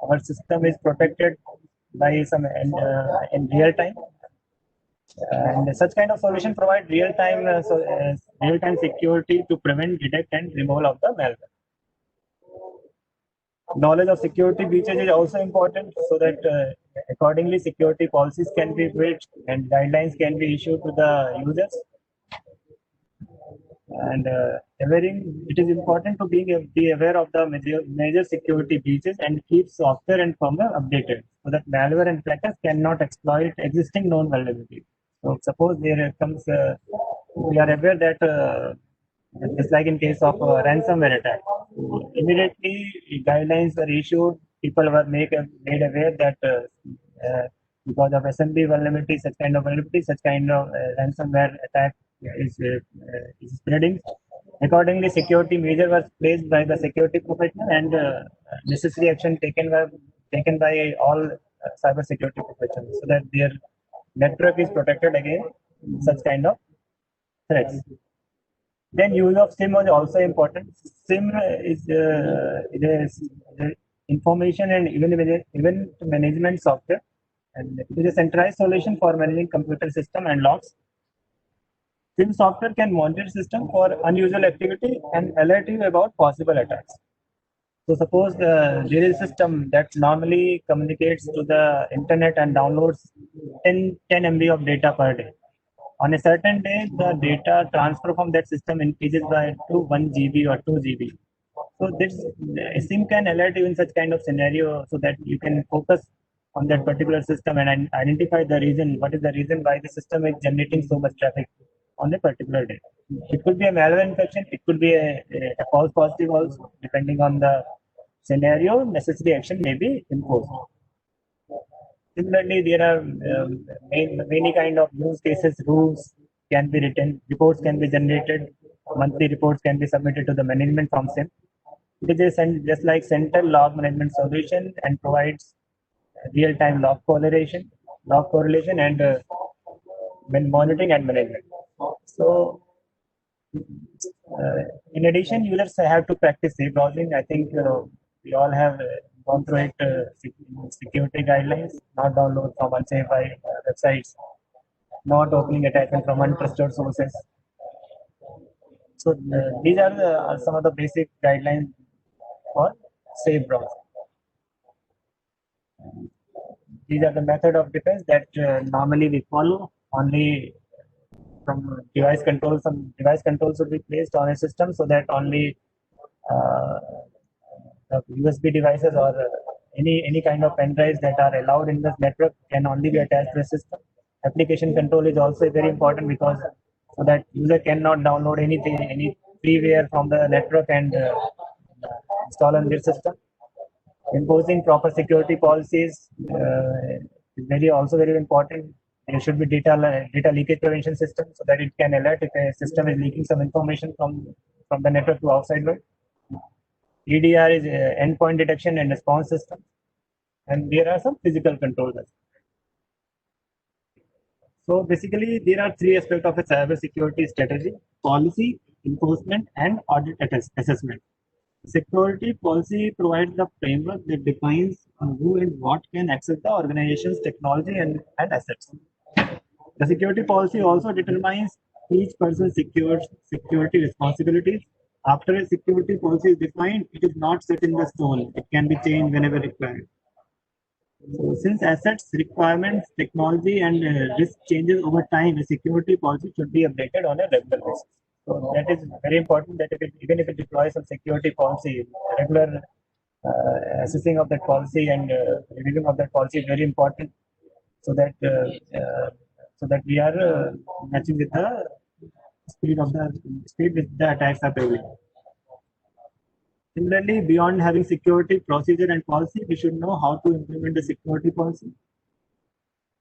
[SPEAKER 1] our system is protected by some in real time. And such kind of solution provide real time security to prevent, detect, and removal of the malware. Knowledge of security breaches is also important so that accordingly, security policies can be built and guidelines can be issued to the users. And it is important to be aware of the major security breaches and keep software and firmware updated so that malware and crackers cannot exploit existing known vulnerabilities. So suppose there comes, we are aware that just like in case of ransomware attack, immediately guidelines were issued. People were made aware that because of SMB vulnerability, such kind of ransomware attack is spreading. Accordingly, security measure was placed by the security professional and necessary action taken by all cyber security professionals so that their network is protected against such kind of threats. Then use of SIM was also important. SIM is information and event management software, and it is a centralized solution for managing computer system and logs. SIM software can monitor system for unusual activity and alert you about possible attacks. So suppose there is a system that normally communicates to the internet and downloads 10 MB of data per day. On a certain day, the data transfer from that system increases to 1 GB or 2 GB. So this SIM can alert you in such kind of scenario so that you can focus on that particular system and identify the reason. What is the reason why the system is generating so much traffic on a particular day? It could be a malware infection. It could be a false positive also. Depending on the scenario, necessary action may be imposed. Similarly, there are many kind of use cases. Rules can be written, reports can be generated, monthly reports can be submitted to the management from SIM. It is just like central log management solution and provides real-time log correlation, and when monitoring and management. So, in addition, users have to practice safe browsing. I think we all have gone through it. Security guidelines: not download from unsafe websites, not opening attachment from untrusted sources. So these are some of the basic guidelines for safe browsing. These are the method of defense that normally we follow. Only from device control, some device controls should be placed on a system so that only uh, the USB devices or any kind of pen drives that are allowed in this network can only be attached to the system. Application control is also very important because so that user cannot download any freeware from the network and install on their system. Imposing proper security policies is also very important. There should be data leakage prevention system so that it can alert if a system is leaking some information from the network to outside world. EDR is endpoint detection and response system, and there are some physical controls. So basically, there are three aspects of a cyber security strategy: policy, enforcement, and audit assessment. Security policy provides the framework that defines who and what can access the organization's technology and assets. The security policy also determines each person's security responsibilities. After a security policy is defined, it is not set in the stone. It can be changed whenever required. So since assets, requirements, technology, and risk changes over time, a security policy should be updated on a regular basis. So that is very important that even if it deploys some security policy, regular assessing of that policy and reviewing of that policy is very important so that we are matching with the speed with the attacks are prevailing. Similarly, beyond having security procedure and policy, we should know how to implement the security policy.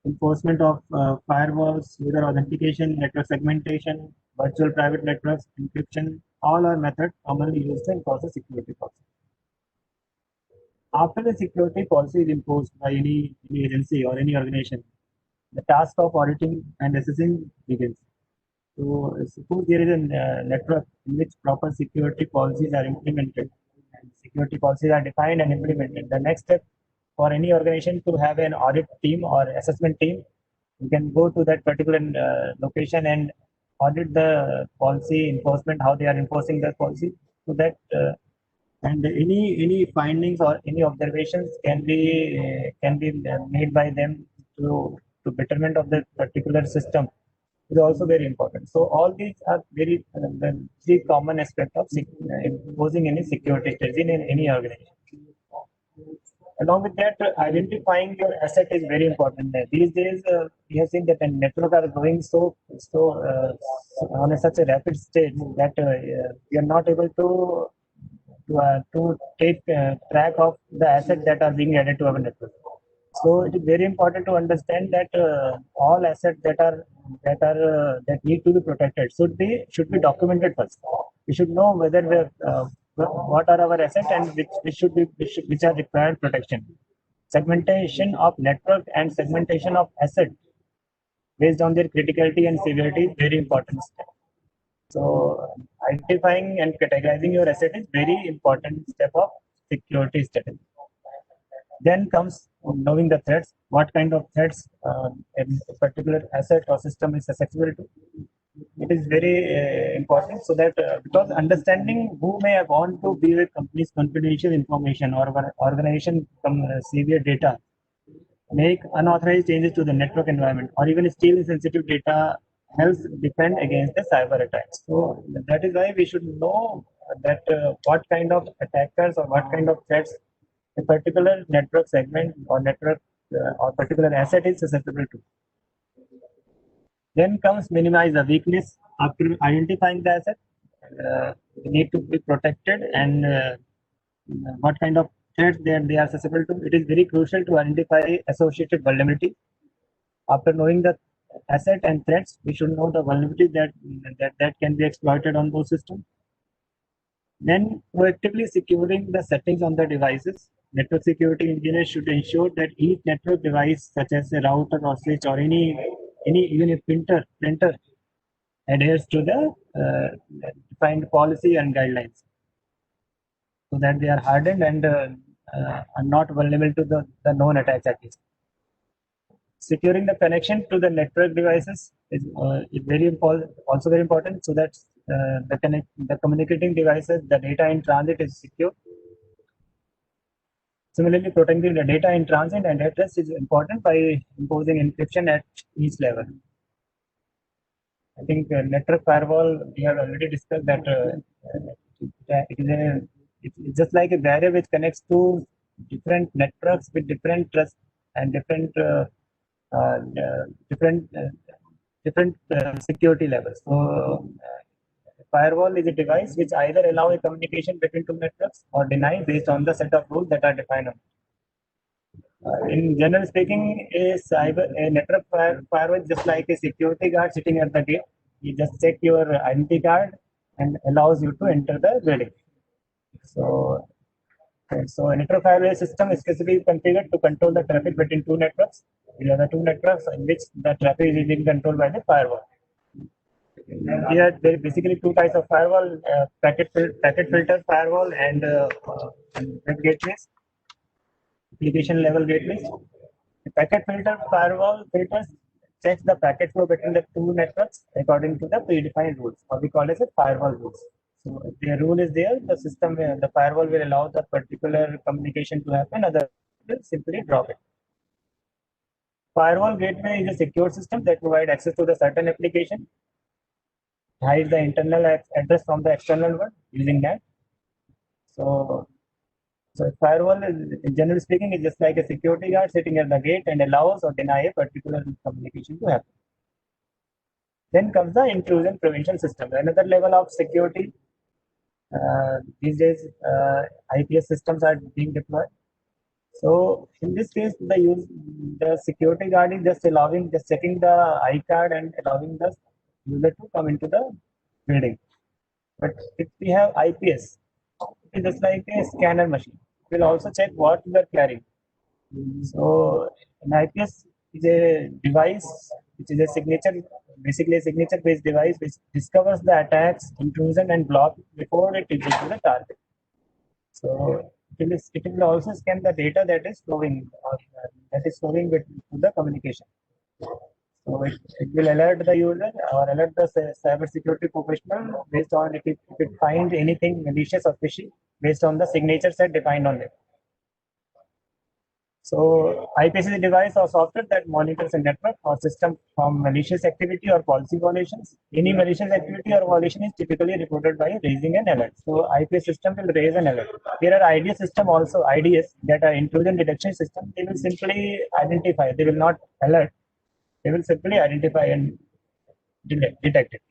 [SPEAKER 1] Enforcement of firewalls, user authentication, network segmentation, virtual private networks, encryption, all are methods commonly used to enforce a security policy. After the security policy is imposed by any agency or any organization, the task of auditing and assessing begins. So suppose there is a network in which proper security policies are implemented and security policies are defined and implemented. The next step for any organization to have an audit team or assessment team, you can go to that particular location and audit the policy enforcement, how they are enforcing the policy, so that And any findings or any observations can be made by them to betterment of the particular system is also very important. So all these are very the three common aspects of imposing any security strategy in any organization. Along with that, identifying your asset is very important. These days, we have seen that the network are growing on such a rapid stage that we are not able to take track of the assets that are being added to our network. So it is very important to understand that all assets that need to be protected should be documented first. We should know whether what are our assets and which are required protection. Segmentation of network and segmentation of asset based on their criticality and severity is very important step. So identifying and categorizing your asset is very important step of security strategy. Then comes knowing the threats, what kind of threats a particular asset or system is susceptible to. It is very important so that because understanding who may want to view a company's confidential information or organization severe data, make unauthorized changes to the network environment, or even steal sensitive data helps defend against the cyber attacks. So that is why we should know that what kind of attackers or what kind of threats a particular network segment or network or particular asset is susceptible to. Then comes minimize the weakness. After identifying the asset, they need to be protected and what kind of threats they are susceptible to. It is very crucial to identify associated vulnerability. After knowing the asset and threats, we should know the vulnerability that can be exploited on those systems. Then proactively securing the settings on the devices. Network security engineers should ensure that each network device, such as a router or switch or any even a printer, adheres to the defined policy and guidelines, so that they are hardened and are not vulnerable to the known attacks at least. Securing the connection to the network devices is very important, also very important, so that the communicating devices, the data in transit is secure. Similarly, protecting the data in transit and address is important by imposing encryption at each level. I think network firewall, we have already discussed that it's just like a barrier which connects to different networks with different trust and different security levels. So firewall is a device which either allow a communication between two networks or deny based on the set of rules that are defined on it. In general speaking, a network firewall is just like a security guard sitting at the gate. You just check your identity card and allows you to enter the building. So a network firewall system is specifically configured to control the traffic between two networks. There are two networks in which the traffic is being controlled by the firewall. There are basically two types of firewall: packet filter firewall and web gateways, application level gateways. The packet filter firewall filters checks the packet flow between the two networks according to the predefined rules, or we call it as firewall rules. So if the rule is there, the firewall will allow the particular communication to happen, otherwise will simply drop it. Firewall gateway is a secure system that provides access to the certain application, hides the internal address from the external one using that. So firewall, generally speaking, is just like a security guard sitting at the gate and allows or deny a particular communication to happen. Then comes the intrusion prevention system, another level of security. These days, IPS systems are being deployed. So in this case, the security guard is just checking the I card and allowing the user to come into the building. But if we have IPS, it is just like a scanner machine. It will also check what you are carrying. So an IPS is a device which is basically a signature-based device which discovers the attacks, intrusion, and block before it reaches to the target. So it will also scan the data that is flowing with the communication. So it will alert the user or alert the cyber security professional based on if it finds anything malicious or fishy based on the signature set defined on it. So IPS is a device or software that monitors a network or system from malicious activity or policy violations. Any malicious activity or violation is typically reported by raising an alert. So IPS system will raise an alert. There are IDS system also, IDS, that are intrusion detection system. They will simply identify, they will not alert. They will simply identify and detect it.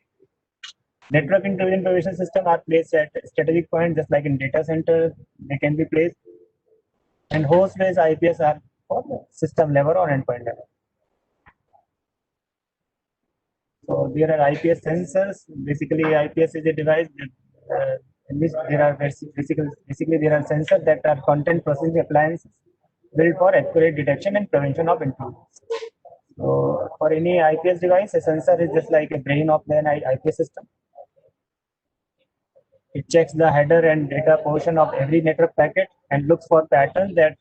[SPEAKER 1] Network intrusion prevention system are placed at strategic points, just like in data center, they can be placed. And host-based IPS are for system level or endpoint level. So there are IPS sensors. Basically, IPS is a device in which there are basically there are sensors that are content processing appliances built for accurate detection and prevention of intrusion. So for any IPS device, a sensor is just like a brain of the IPS system. It checks the header and data portion of every network packet and looks for patterns that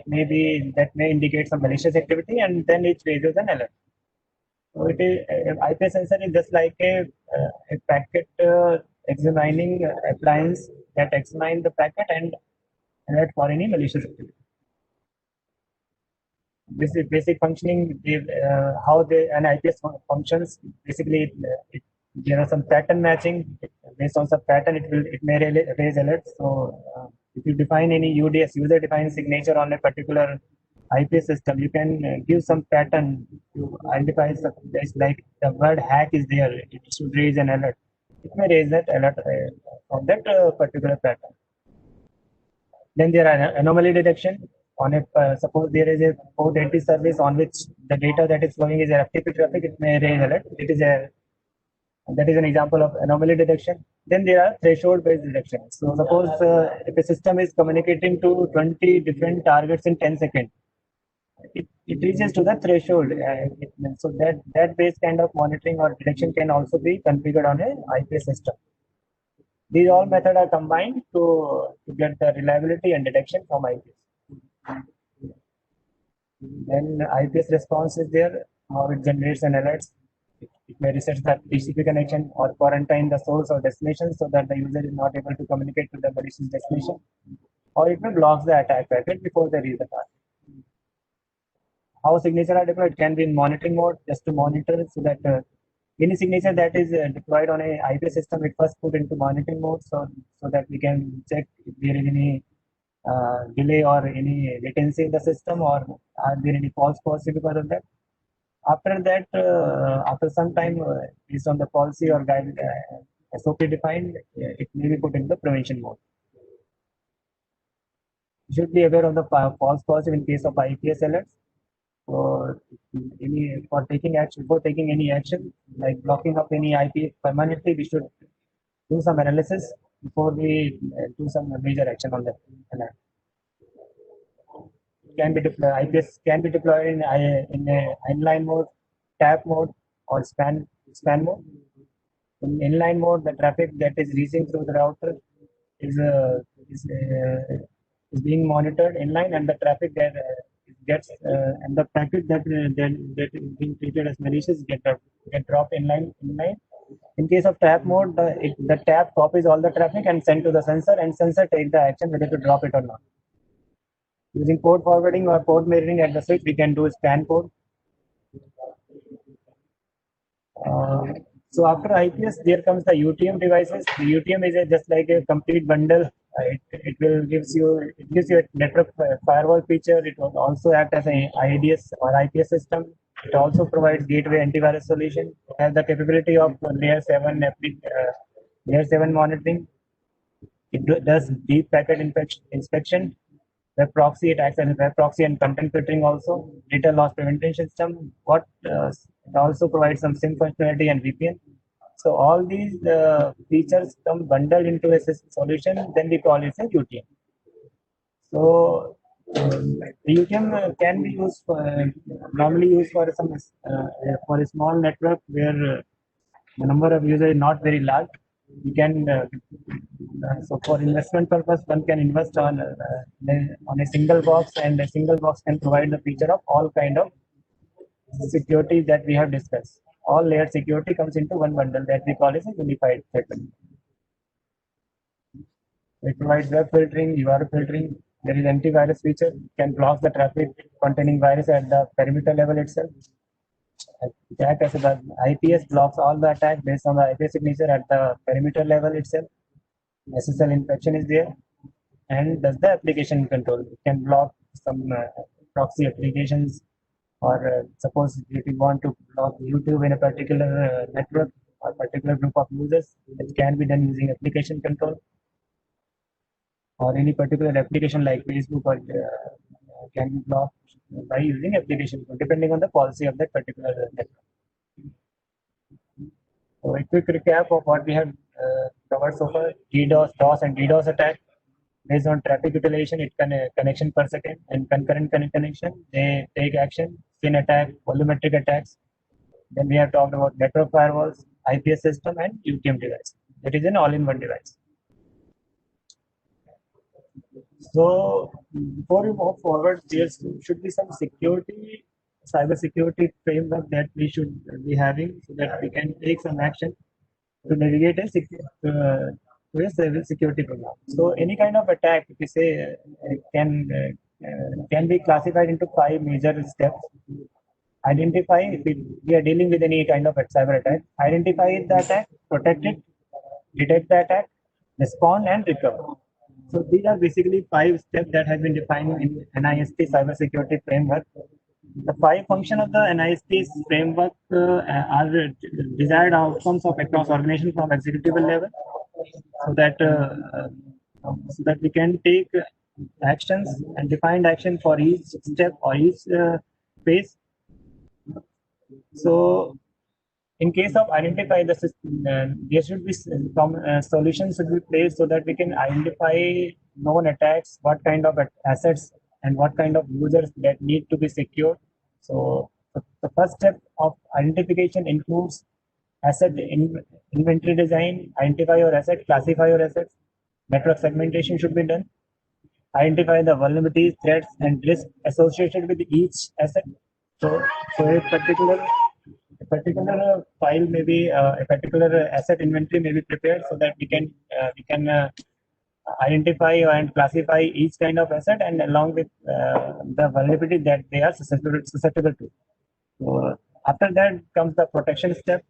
[SPEAKER 1] may indicate some malicious activity, and then it raises an alert. So it is IPS sensor is just like a packet examining appliance that examine the packet and alert for any malicious activity. This is basic functioning. How an IPS functions. Basically, there are some pattern matching. Based on some pattern, it may raise alerts. So if you define any UDS, user defined signature on a particular IPS system, you can give some pattern to identify there's like the word hack is there. It should raise an alert. It may raise that alert from that particular pattern. Then there are anomaly detection. On a suppose there is a port 80 service on which the data that is flowing is a FTP traffic, it may raise alert. That is an example of anomaly detection. Then there are threshold-based detection. So suppose if a system is communicating to 20 different targets in 10 seconds, it reaches to the threshold. So that based kind of monitoring or detection can also be configured on a IPS system. These all methods are combined to get the reliability and detection from IPS. Then IPS response is there, how it generates an alert. It may reset the TCP connection or quarantine the source or destination so that the user is not able to communicate to the malicious destination. Or it may block the attack packet before they reach the target. How signature are deployed can be in monitoring mode, just to monitor so that any signature that is deployed on a IPS system, it first put into monitoring mode so that we can check if there is any delay or any latency in the system, or are there any false positives because of that. After that, after some time, based on the policy or guide SOP defined, it may be put in the prevention mode. You should be aware of the false positive in case of IPS alerts. For taking action, before taking any action like blocking of any IP permanently, we should do some analysis before we do some major action on that alert. Can be deployed. IPS can be deployed in a inline mode, tap mode, or span mode. In inline mode, the traffic that is reaching through the router is being monitored inline, and the traffic that gets and the packet that is being treated as malicious get dropped inline. In case of tap mode, the tap copies all the traffic and send to the sensor, and sensor takes the action whether to drop it or not. Using port forwarding or port mirroring at the switch, we can do span code. So after IPS, there comes the UTM devices. The UTM is just like a complete bundle. It gives you a network firewall feature. It will also act as an IDS or IPS system. It also provides gateway antivirus solution. It has the capability of layer 7 monitoring. It does deep packet inspection. Web proxy, it acts as a web proxy and content filtering also. Data loss prevention system. It also provides some SIM functionality and VPN. So all these features come bundled into a solution. Then we call it a UTM. So the UTM can be used normally used for for a small network where the number of users is not very large. You can so for investment purpose, one can invest on a single box, and a single box can provide the feature of all kind of security that we have discussed. All layered security comes into one bundle that we call as a unified threat bundle. It provides web filtering, URL filtering. There is antivirus feature, can block the traffic containing virus at the perimeter level itself. Attack as the IPS blocks all the attack based on the IP signature at the perimeter level itself. SSL inspection is there, and does the application control. It can block some proxy applications, or suppose if you want to block YouTube in a particular network or particular group of users, it can be done using application control, or any particular application like Facebook or can be blocked by using application control, depending on the policy of that particular network. So a quick recap of what we have covered so far: DOS and DDoS attack. Based on traffic utilization, it can connection per second and concurrent connection. They take action, SYN attack, volumetric attacks. Then we have talked about network firewalls, IPS system, and UTM device. That is an all-in-one device. So before we move forward, there should be some cyber security framework that we should be having so that we can take some action to navigate to a cyber security program. So any kind of attack, if we say, can be classified into 5 major steps. Identify, if we are dealing with any kind of cyber attack, identify the attack, protect it, detect the attack, respond, and recover. So these are basically 5 steps that have been defined in NIST cybersecurity framework. The 5 functions of the NIST framework are desired outcomes of across organization from executable level, so that we can take actions and defined action for each step or each phase. So in case of identify the system, there should be some solutions should be placed so that we can identify known attacks, what kind of assets and what kind of users that need to be secured. So the first step of identification includes asset inventory design, identify your asset, classify your assets, network segmentation should be done, identify the vulnerabilities, threats, and risks associated with each asset. So a particular file, maybe a particular asset inventory may be prepared so that we can identify and classify each kind of asset, and along with the vulnerability that they are susceptible to. So after that comes the protection step.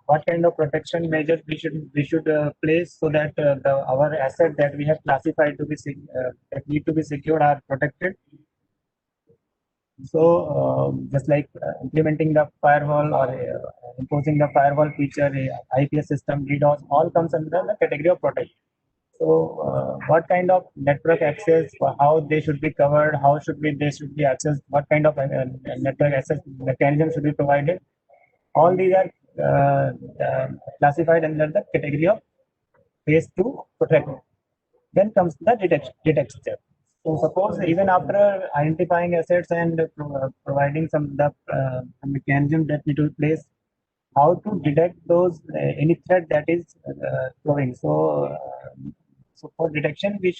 [SPEAKER 1] What kind of protection measures we should place so that our asset that we have classified to be that need to be secured are protected. So just like implementing the firewall or imposing the firewall feature, IPS system, DDoS, all comes under the category of protection. So what kind of network access, how they should be covered, they should be accessed, what kind of network access mechanism should be provided. All these are classified under the category of phase 2 protection. Then comes the detect step. So suppose even after identifying assets and providing some mechanism that need to be placed, how to detect those any threat that is flowing. So for detection, there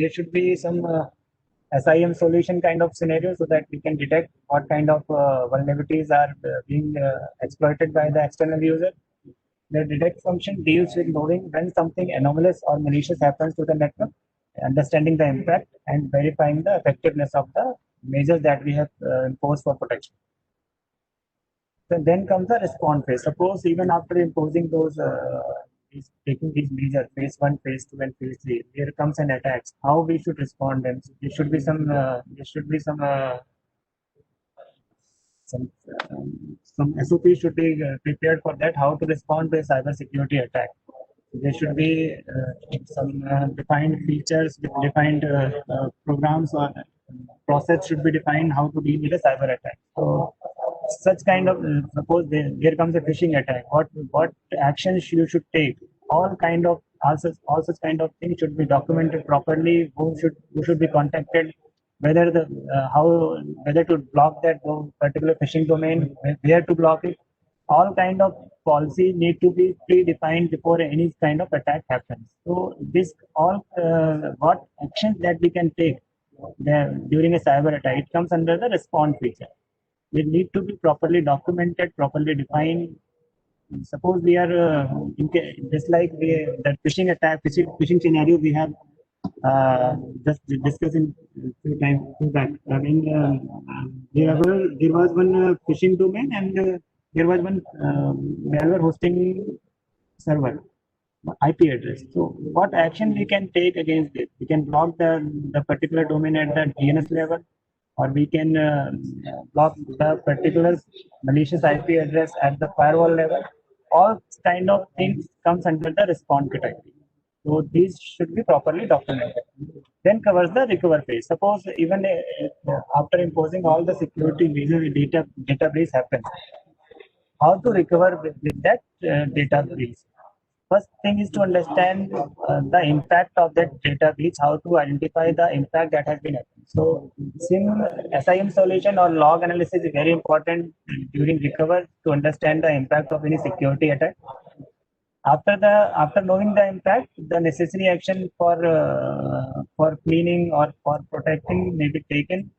[SPEAKER 1] should be some SIM solution kind of scenario so that we can detect what kind of vulnerabilities are being exploited by the external user. The detect function deals with knowing when something anomalous or malicious happens to the network, understanding the impact, and verifying the effectiveness of the measures that we have imposed for protection. So then comes the response phase. Suppose even after imposing those, taking these measures, phase 1, phase 2, and phase 3, there comes an attack. How we should respond? And there should be some SOP should be prepared for that. How to respond to a cyber security attack? There should be some defined features with defined programs or process should be defined how to deal with a cyber attack. So such kind of suppose there comes a phishing attack. What actions you should take? All such kind of things should be documented properly. Who should be contacted? Whether to block that particular phishing domain, where to block it. All kind of policies need to be predefined before any kind of attack happens. So this all what actions that we can take during a cyber attack, it comes under the response feature. They need to be properly documented, properly defined. Suppose we are just like that phishing attack, phishing scenario we have just discussed in few time back. I mean, there was one phishing domain and there was one malware hosting server IP address. So what action we can take against it? We can block the particular domain at the DNS level, or we can block the particular malicious IP address at the firewall level. All kind of things comes under the response kit IP. So these should be properly documented. Then covers the recover phase. Suppose even after imposing all the security measures, data breach happens. How to recover with that data breach? First thing is to understand the impact of that data breach, how to identify the impact that has been happened. So SIM solution or log analysis is very important during recover to understand the impact of any security attack. After knowing the impact, the necessary action for cleaning or for protecting may be taken.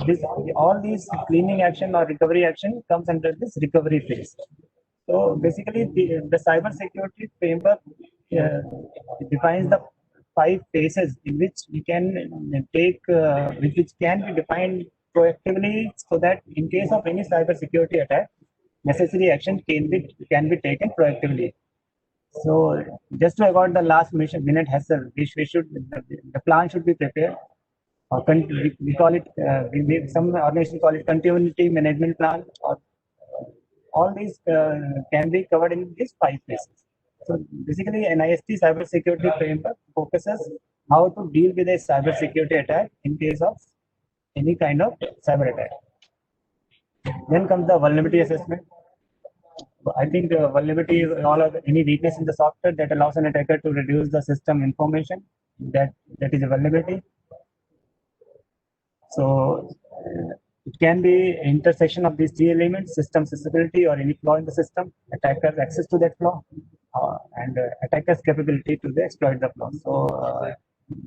[SPEAKER 1] This all these cleaning action or recovery action comes under this recovery phase. So basically, the cyber security framework uh, defines the 5 phases in which we can take, which can be defined proactively, so that in case of any cyber security attack, necessary action can be taken proactively. So just to avoid the last minute hassle, the plan should be prepared. We call it, some organizations call it continuity management plan, or all these can be covered in these 5 phases. So basically, NIST cybersecurity framework focuses how to deal with a cybersecurity attack in case of any kind of cyber attack. Then comes the vulnerability assessment. I think vulnerability is all of any weakness in the software that allows an attacker to reduce the system information. That is a vulnerability. So it can be intersection of these 3 elements: system accessibility or any flaw in the system, attacker's access to that flaw, and attacker's capability to exploit the flaw. So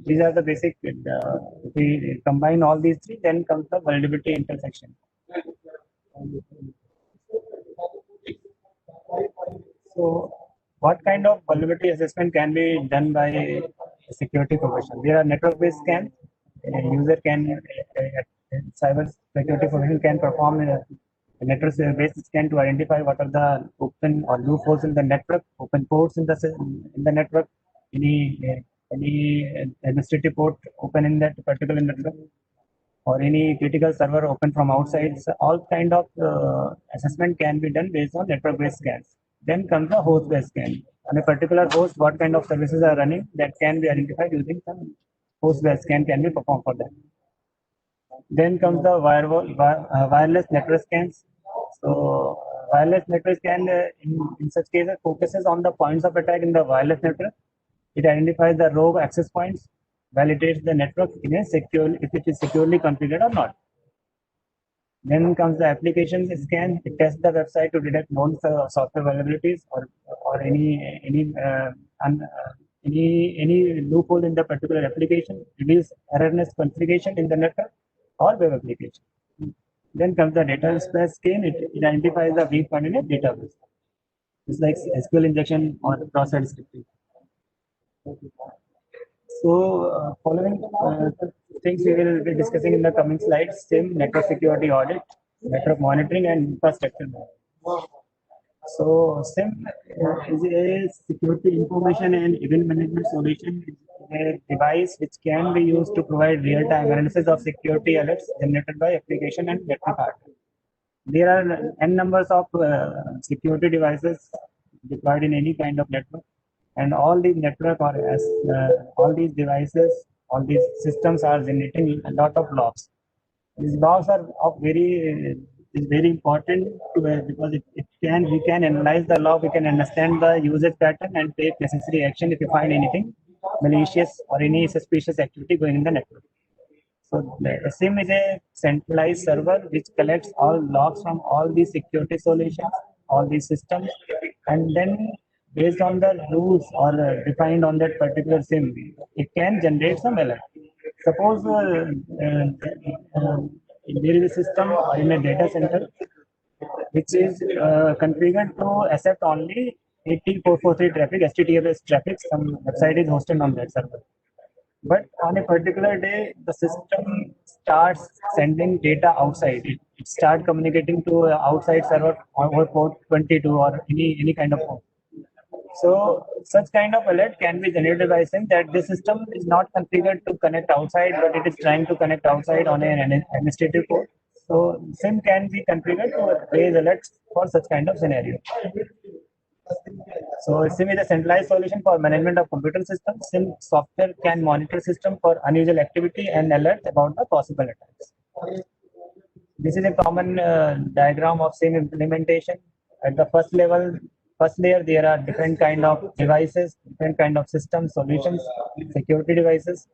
[SPEAKER 1] these are the basic. If we combine all these three, then comes the vulnerability intersection. So what kind of vulnerability assessment can be done by a security professional? There are network-based scans. A user can, cyber security professional can perform a network-based scan to identify what are the open or loopholes in the network, open ports in the network, any administrative port open in that particular network, or any critical server open from outside. So all kind of assessment can be done based on network-based scans. Then comes the host-based scan. On a particular host, what kind of services are running, that can be identified using some host-based scan can be performed for that. Then comes the wireless network scans. So wireless network scan in such cases focuses on the points of attack in the wireless network. It identifies the rogue access points, validates the network in a secure if it is securely configured or not. Then comes the application scan. It tests the website to detect known software vulnerabilities or any loophole in the particular application, reveals erroneous configuration in the network or web application. Then comes the data splash scan. It identifies the weak point in a database. It's like SQL injection or cross-site scripting. So, following things we will be discussing in the coming slides: SIM, network security audit, network monitoring, and infrastructure. So, SIM is a security information and event management solution. It's a device which can be used to provide real-time analysis of security alerts generated by application and network hardware. There are n numbers of security devices deployed in any kind of network, and all these network or all these devices, all these systems are generating a lot of logs. These logs are of very important to, because we can analyze the log, we can understand the usage pattern and take necessary action if you find anything malicious or any suspicious activity going in the network. So the SIM is a centralized server which collects all logs from all these security solutions, all these systems, and then based on the rules or defined on that particular SIM, it can generate some alert. Suppose there is a system in a data center which is configured to accept only 18443 traffic, HTTPS traffic. Some website is hosted on that server. But on a particular day, the system starts sending data outside. It starts communicating to outside server over port 22 or any kind of port. So such kind of alert can be generated by SIM that this system is not configured to connect outside, but it is trying to connect outside on an administrative port. So SIM can be configured to raise alerts for such kind of scenario. So SIM is a centralized solution for management of computer systems. SIM software can monitor system for unusual activity and alert about the possible attacks. This is a common diagram of SIM implementation. At the first layer, there are different kind of devices, different kind of systems, solutions, security devices.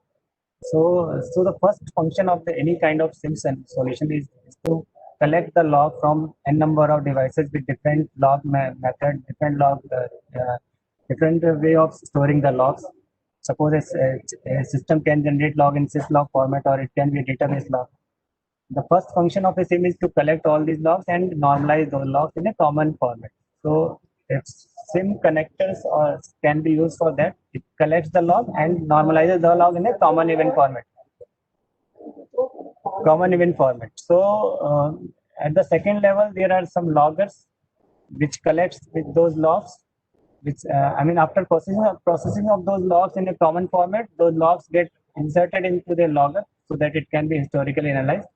[SPEAKER 1] So the first function of any kind of SIM solution is to collect the log from n number of devices with different log method, different way of storing the logs. Suppose a system can generate log in syslog format, or it can be a database log. The first function of a SIM is to collect all these logs and normalize those logs in a common format. So if SIM connectors can be used for that, it collects the log and normalizes the log in a common event format. So at the second level, there are some loggers which collects with those logs. Which after processing of those logs in a common format, those logs get inserted into the logger so that it can be historically analyzed.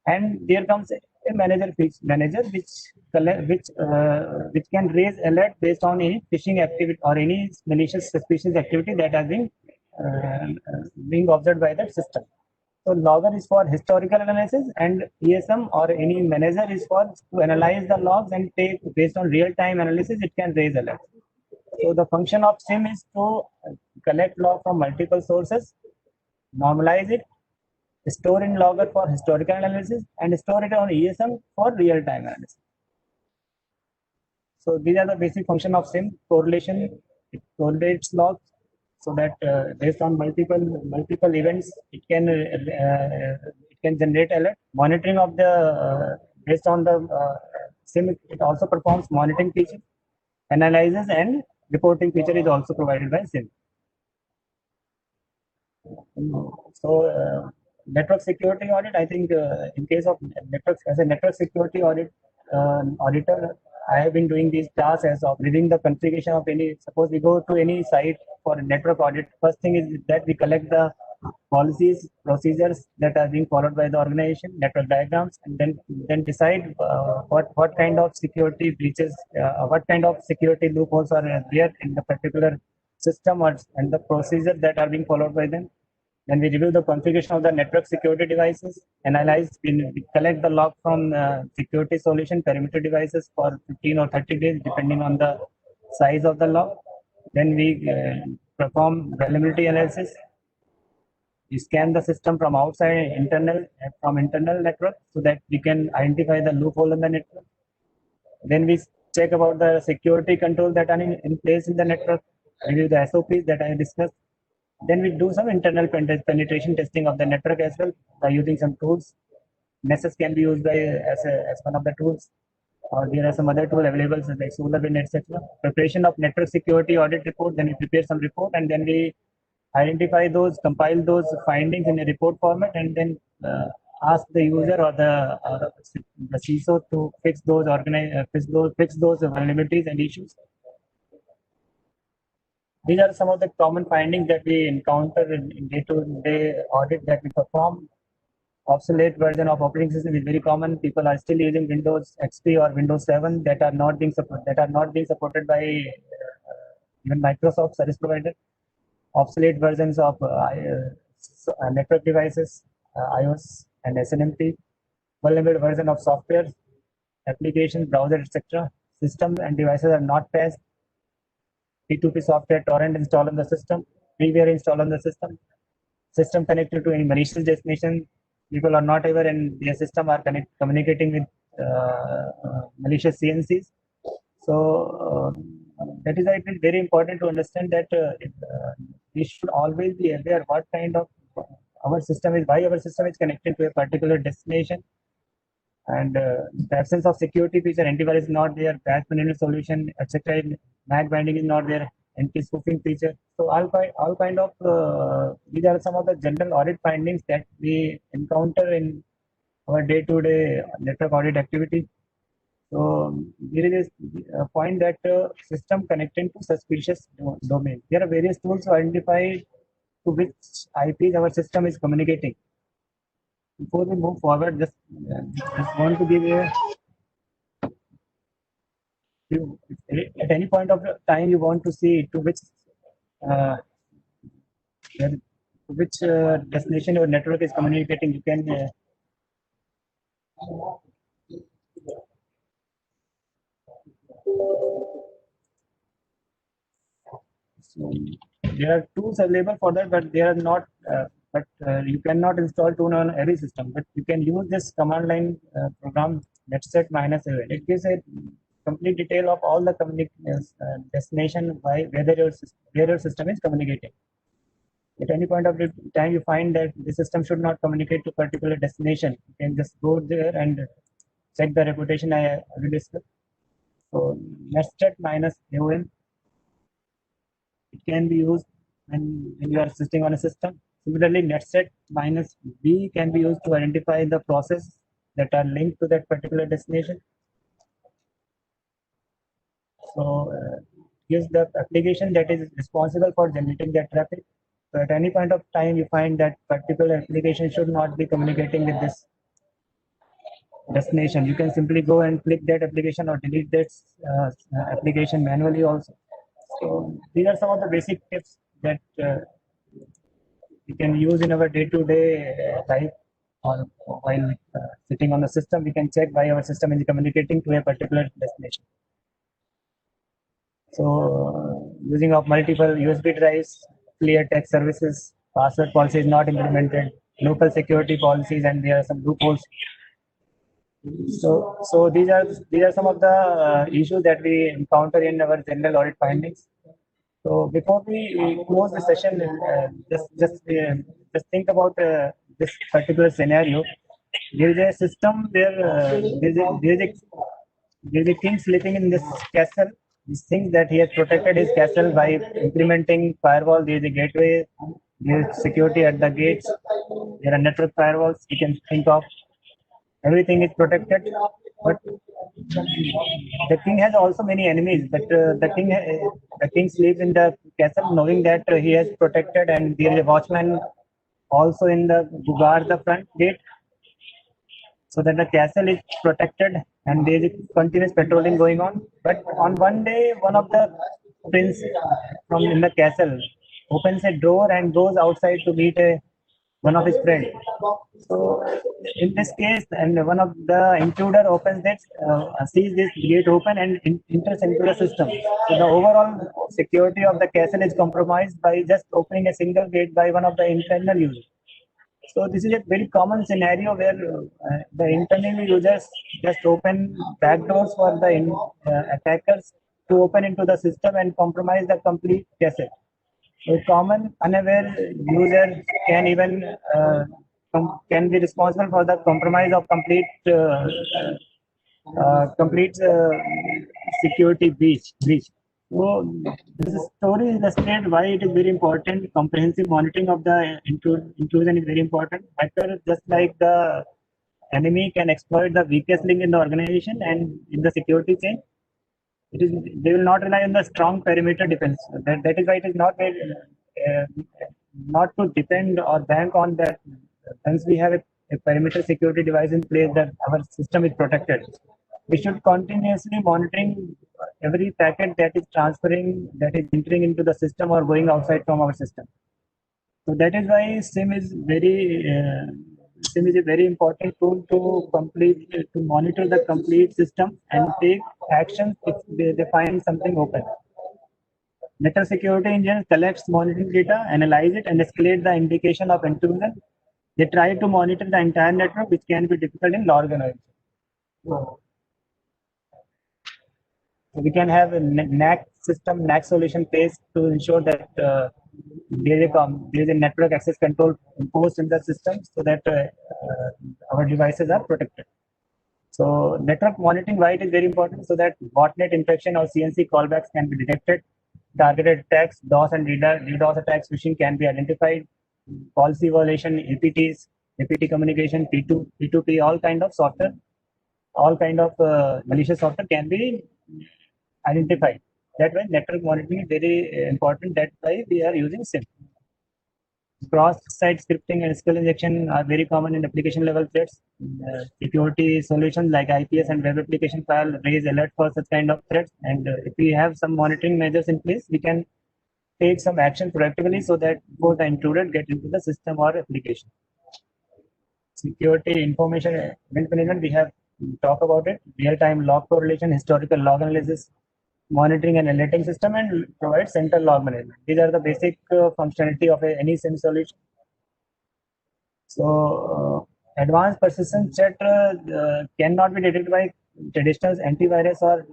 [SPEAKER 1] And there comes a manager which can raise alert based on any phishing activity or any malicious suspicious activity that has been being observed by that system. So logger is for historical analysis, and ESM or any manager is for to analyze the logs and take based on real-time analysis. It can raise alert. So the function of SIM is to collect log from multiple sources, normalize it, store in logger for historical analysis, and store it on ESM for real-time analysis. So these are the basic function of SIM. Correlation, it correlates logs so that based on multiple events, it can generate alert. Monitoring of the based on the SIM, it also performs monitoring feature, analysis, and reporting feature is also provided by SIM. So network security audit, I think in case of networks, as a network security audit auditor, I have been doing these tasks as of reviewing the configuration of any. Suppose we go to any site for a network audit. First thing is that we collect the policies, procedures that are being followed by the organization, network diagrams, and then decide what kind of security breaches, what kind of security loopholes are there in the particular system and the procedure that are being followed by them. Then we review the configuration of the network security devices, analyze, we collect the log from security solution perimeter devices for 15 or 30 days, depending on the size of the log. Then we perform vulnerability analysis. We scan the system from outside, from internal network, so that we can identify the loophole in the network. Then we check about the security controls that are in place in the network, review the SOPs that I discussed. Then we do some internal penetration testing of the network as well by using some tools. Nessus can be used as one of the tools, or there are some other tools available such like SolarWinds, etc. Preparation of network security audit report. Then we prepare some report, and then we identify those, compile those findings in a report format, and then ask the user or the CISO to fix those vulnerabilities and issues. These are some of the common findings that we encounter in day-to-day audit that we perform. Obsolete version of operating system is very common. People are still using Windows XP or Windows 7 that are not being supported by even Microsoft service provider. Obsolete versions of network devices, iOS and SNMP. Vulnerable version of software, applications, browser, etc. Systems and devices are not patched. P2P software torrent installed on the system, freeware installed on the system, system connected to any malicious destination. People are not aware and their system are communicating with malicious CNCs. So that is why it is very important to understand that we should always be aware what kind of our system is connected to a particular destination, and the absence of security feature, antivirus is not there, patch management solution, etc. MAC binding is not there, anti-spoofing feature. So all kind of these are some of the general audit findings that we encounter in our day-to-day network audit activity. So there is a point that system connecting to suspicious domain. There are various tools to identify to which IPs our system is communicating. Before we move forward, just want to give a at any point of time you want to see to which uh, destination your network is communicating. You can so there are tools available for that, but they are not. You cannot install tool on every system. But you can use this command line program netset -7. It gives a complete detail of all the destination where your system is communicating. At any point of time you find that the system should not communicate to particular destination, you can just go there and check the reputation I already discussed. So nested -AOM, it can be used when you are sitting on a system. Similarly, netset-B can be used to identify the process that are linked to that particular destination. So gives the application that is responsible for generating that traffic. So at any point of time, you find that particular application should not be communicating with this destination. You can simply go and click that application or delete that application manually also. So these are some of the basic tips that we can use in our day-to-day life, or while sitting on the system. We can check why our system is communicating to a particular destination. So using of multiple USB drives, clear text services, password policy is not implemented, local security policies, and there are some loopholes. So these are some of the issues that we encounter in our general audit findings. So before we close the session, just think about this particular scenario. There is a system there. There is a king sleeping in this castle. He thinks that he has protected his castle by implementing firewall. There is a gateway. There is security at the gates. There are network firewalls. You can think of. Everything is protected, but the king has also many enemies. But the king sleeps in the castle, knowing that he has protected, and there is a watchman also in the guard the front gate, so that the castle is protected, and there is continuous patrolling going on. But on one day, one of the prince from in the castle opens a door and goes outside to meet one of his friends. So in this case, and one of the intruder opens it, sees this gate open and enters into the system. So the overall security of the castle is compromised by just opening a single gate by one of the internal users. So this is a very common scenario where the internal users just open backdoors for the attackers to open into the system and compromise the complete castle. A common unaware user can even can be responsible for the compromise of complete security breach. So this story illustrates why it is very important. Comprehensive monitoring of the intrusion is very important. Hacker, just like the enemy, can exploit the weakest link in the organization and in the security chain. They will not rely on the strong perimeter defense. That is why it is not to depend or bank on that. Once we have a perimeter security device in place, that our system is protected. We should continuously monitoring every packet that is entering into the system or going outside from our system. So that is why SIM is a very important tool to monitor the complete system and take actions if they find something open. Network security engine collects monitoring data, analyze it, and escalate the indication of intrusion. They try to monitor the entire network, which can be difficult in large organizations. So we can have a NAC system NAC solution plays to ensure that there is a network access control imposed in the system so that our devices are protected. So network monitoring, why it is very important, so that botnet infection or CNC callbacks can be detected, targeted attacks, DOS and DDoS attacks, phishing can be identified, policy violation, APTs, APT communication, P2P, all kind of software, all kind of malicious software can be identified. That way, network monitoring is very important. That's why we are using SIM. Cross-site scripting and skill injection are very common in application level threats. Security solutions like IPS and web application file raise alert for such kind of threats. And if we have some monitoring measures in place, we can take some action proactively so that both the intruder get into the system or application. Security information event management, we have talked about it. Real-time log correlation, historical log analysis, monitoring and alerting system, and provide central log management. These are the basic functionality of any SIM solution. So advanced persistent threat cannot be detected by traditional antivirus or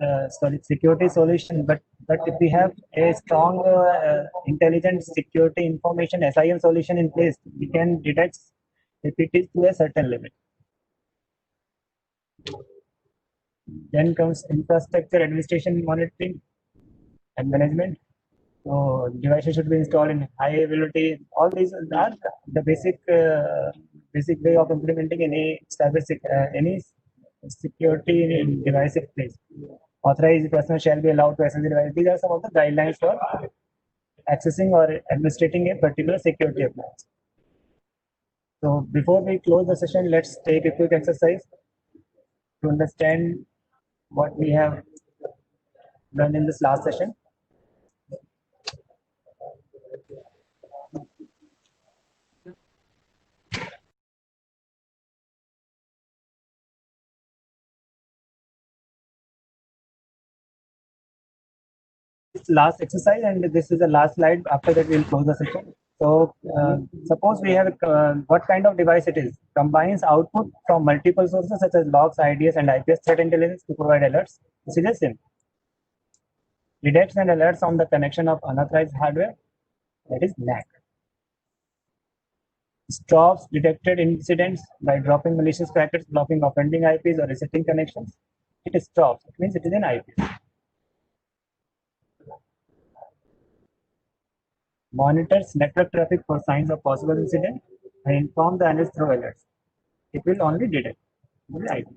[SPEAKER 1] security solution, but if we have a strong intelligent security information SIM solution in place, we can detect if it is to a certain limit. Then comes infrastructure administration, monitoring and management. So devices should be installed in high availability. All these are the basic way of implementing any any security in device in place. Authorized personnel shall be allowed to access the device. These are some of the guidelines for accessing or administrating a particular security appliance. So before we close the session, let's take a quick exercise to understand what we have done in this last session. Last exercise, and this is the last slide. After that, we'll close the session. So, suppose we have what kind of device it is. Combines output from multiple sources such as logs, IDS, and IPS threat intelligence to provide alerts. This is a SIM. Detects and alerts on the connection of unauthorized hardware. That is NAC. Stops detected incidents by dropping malicious packets, blocking offending IPs, or resetting connections. It stops. It means it is an IPS. Monitors network traffic for signs of possible incident and inform the analyst through alerts. It will only detect the IP.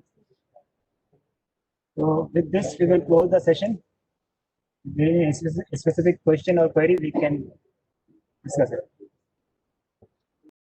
[SPEAKER 1] So with this, we will close the session. If there is a specific question or query, we can discuss it.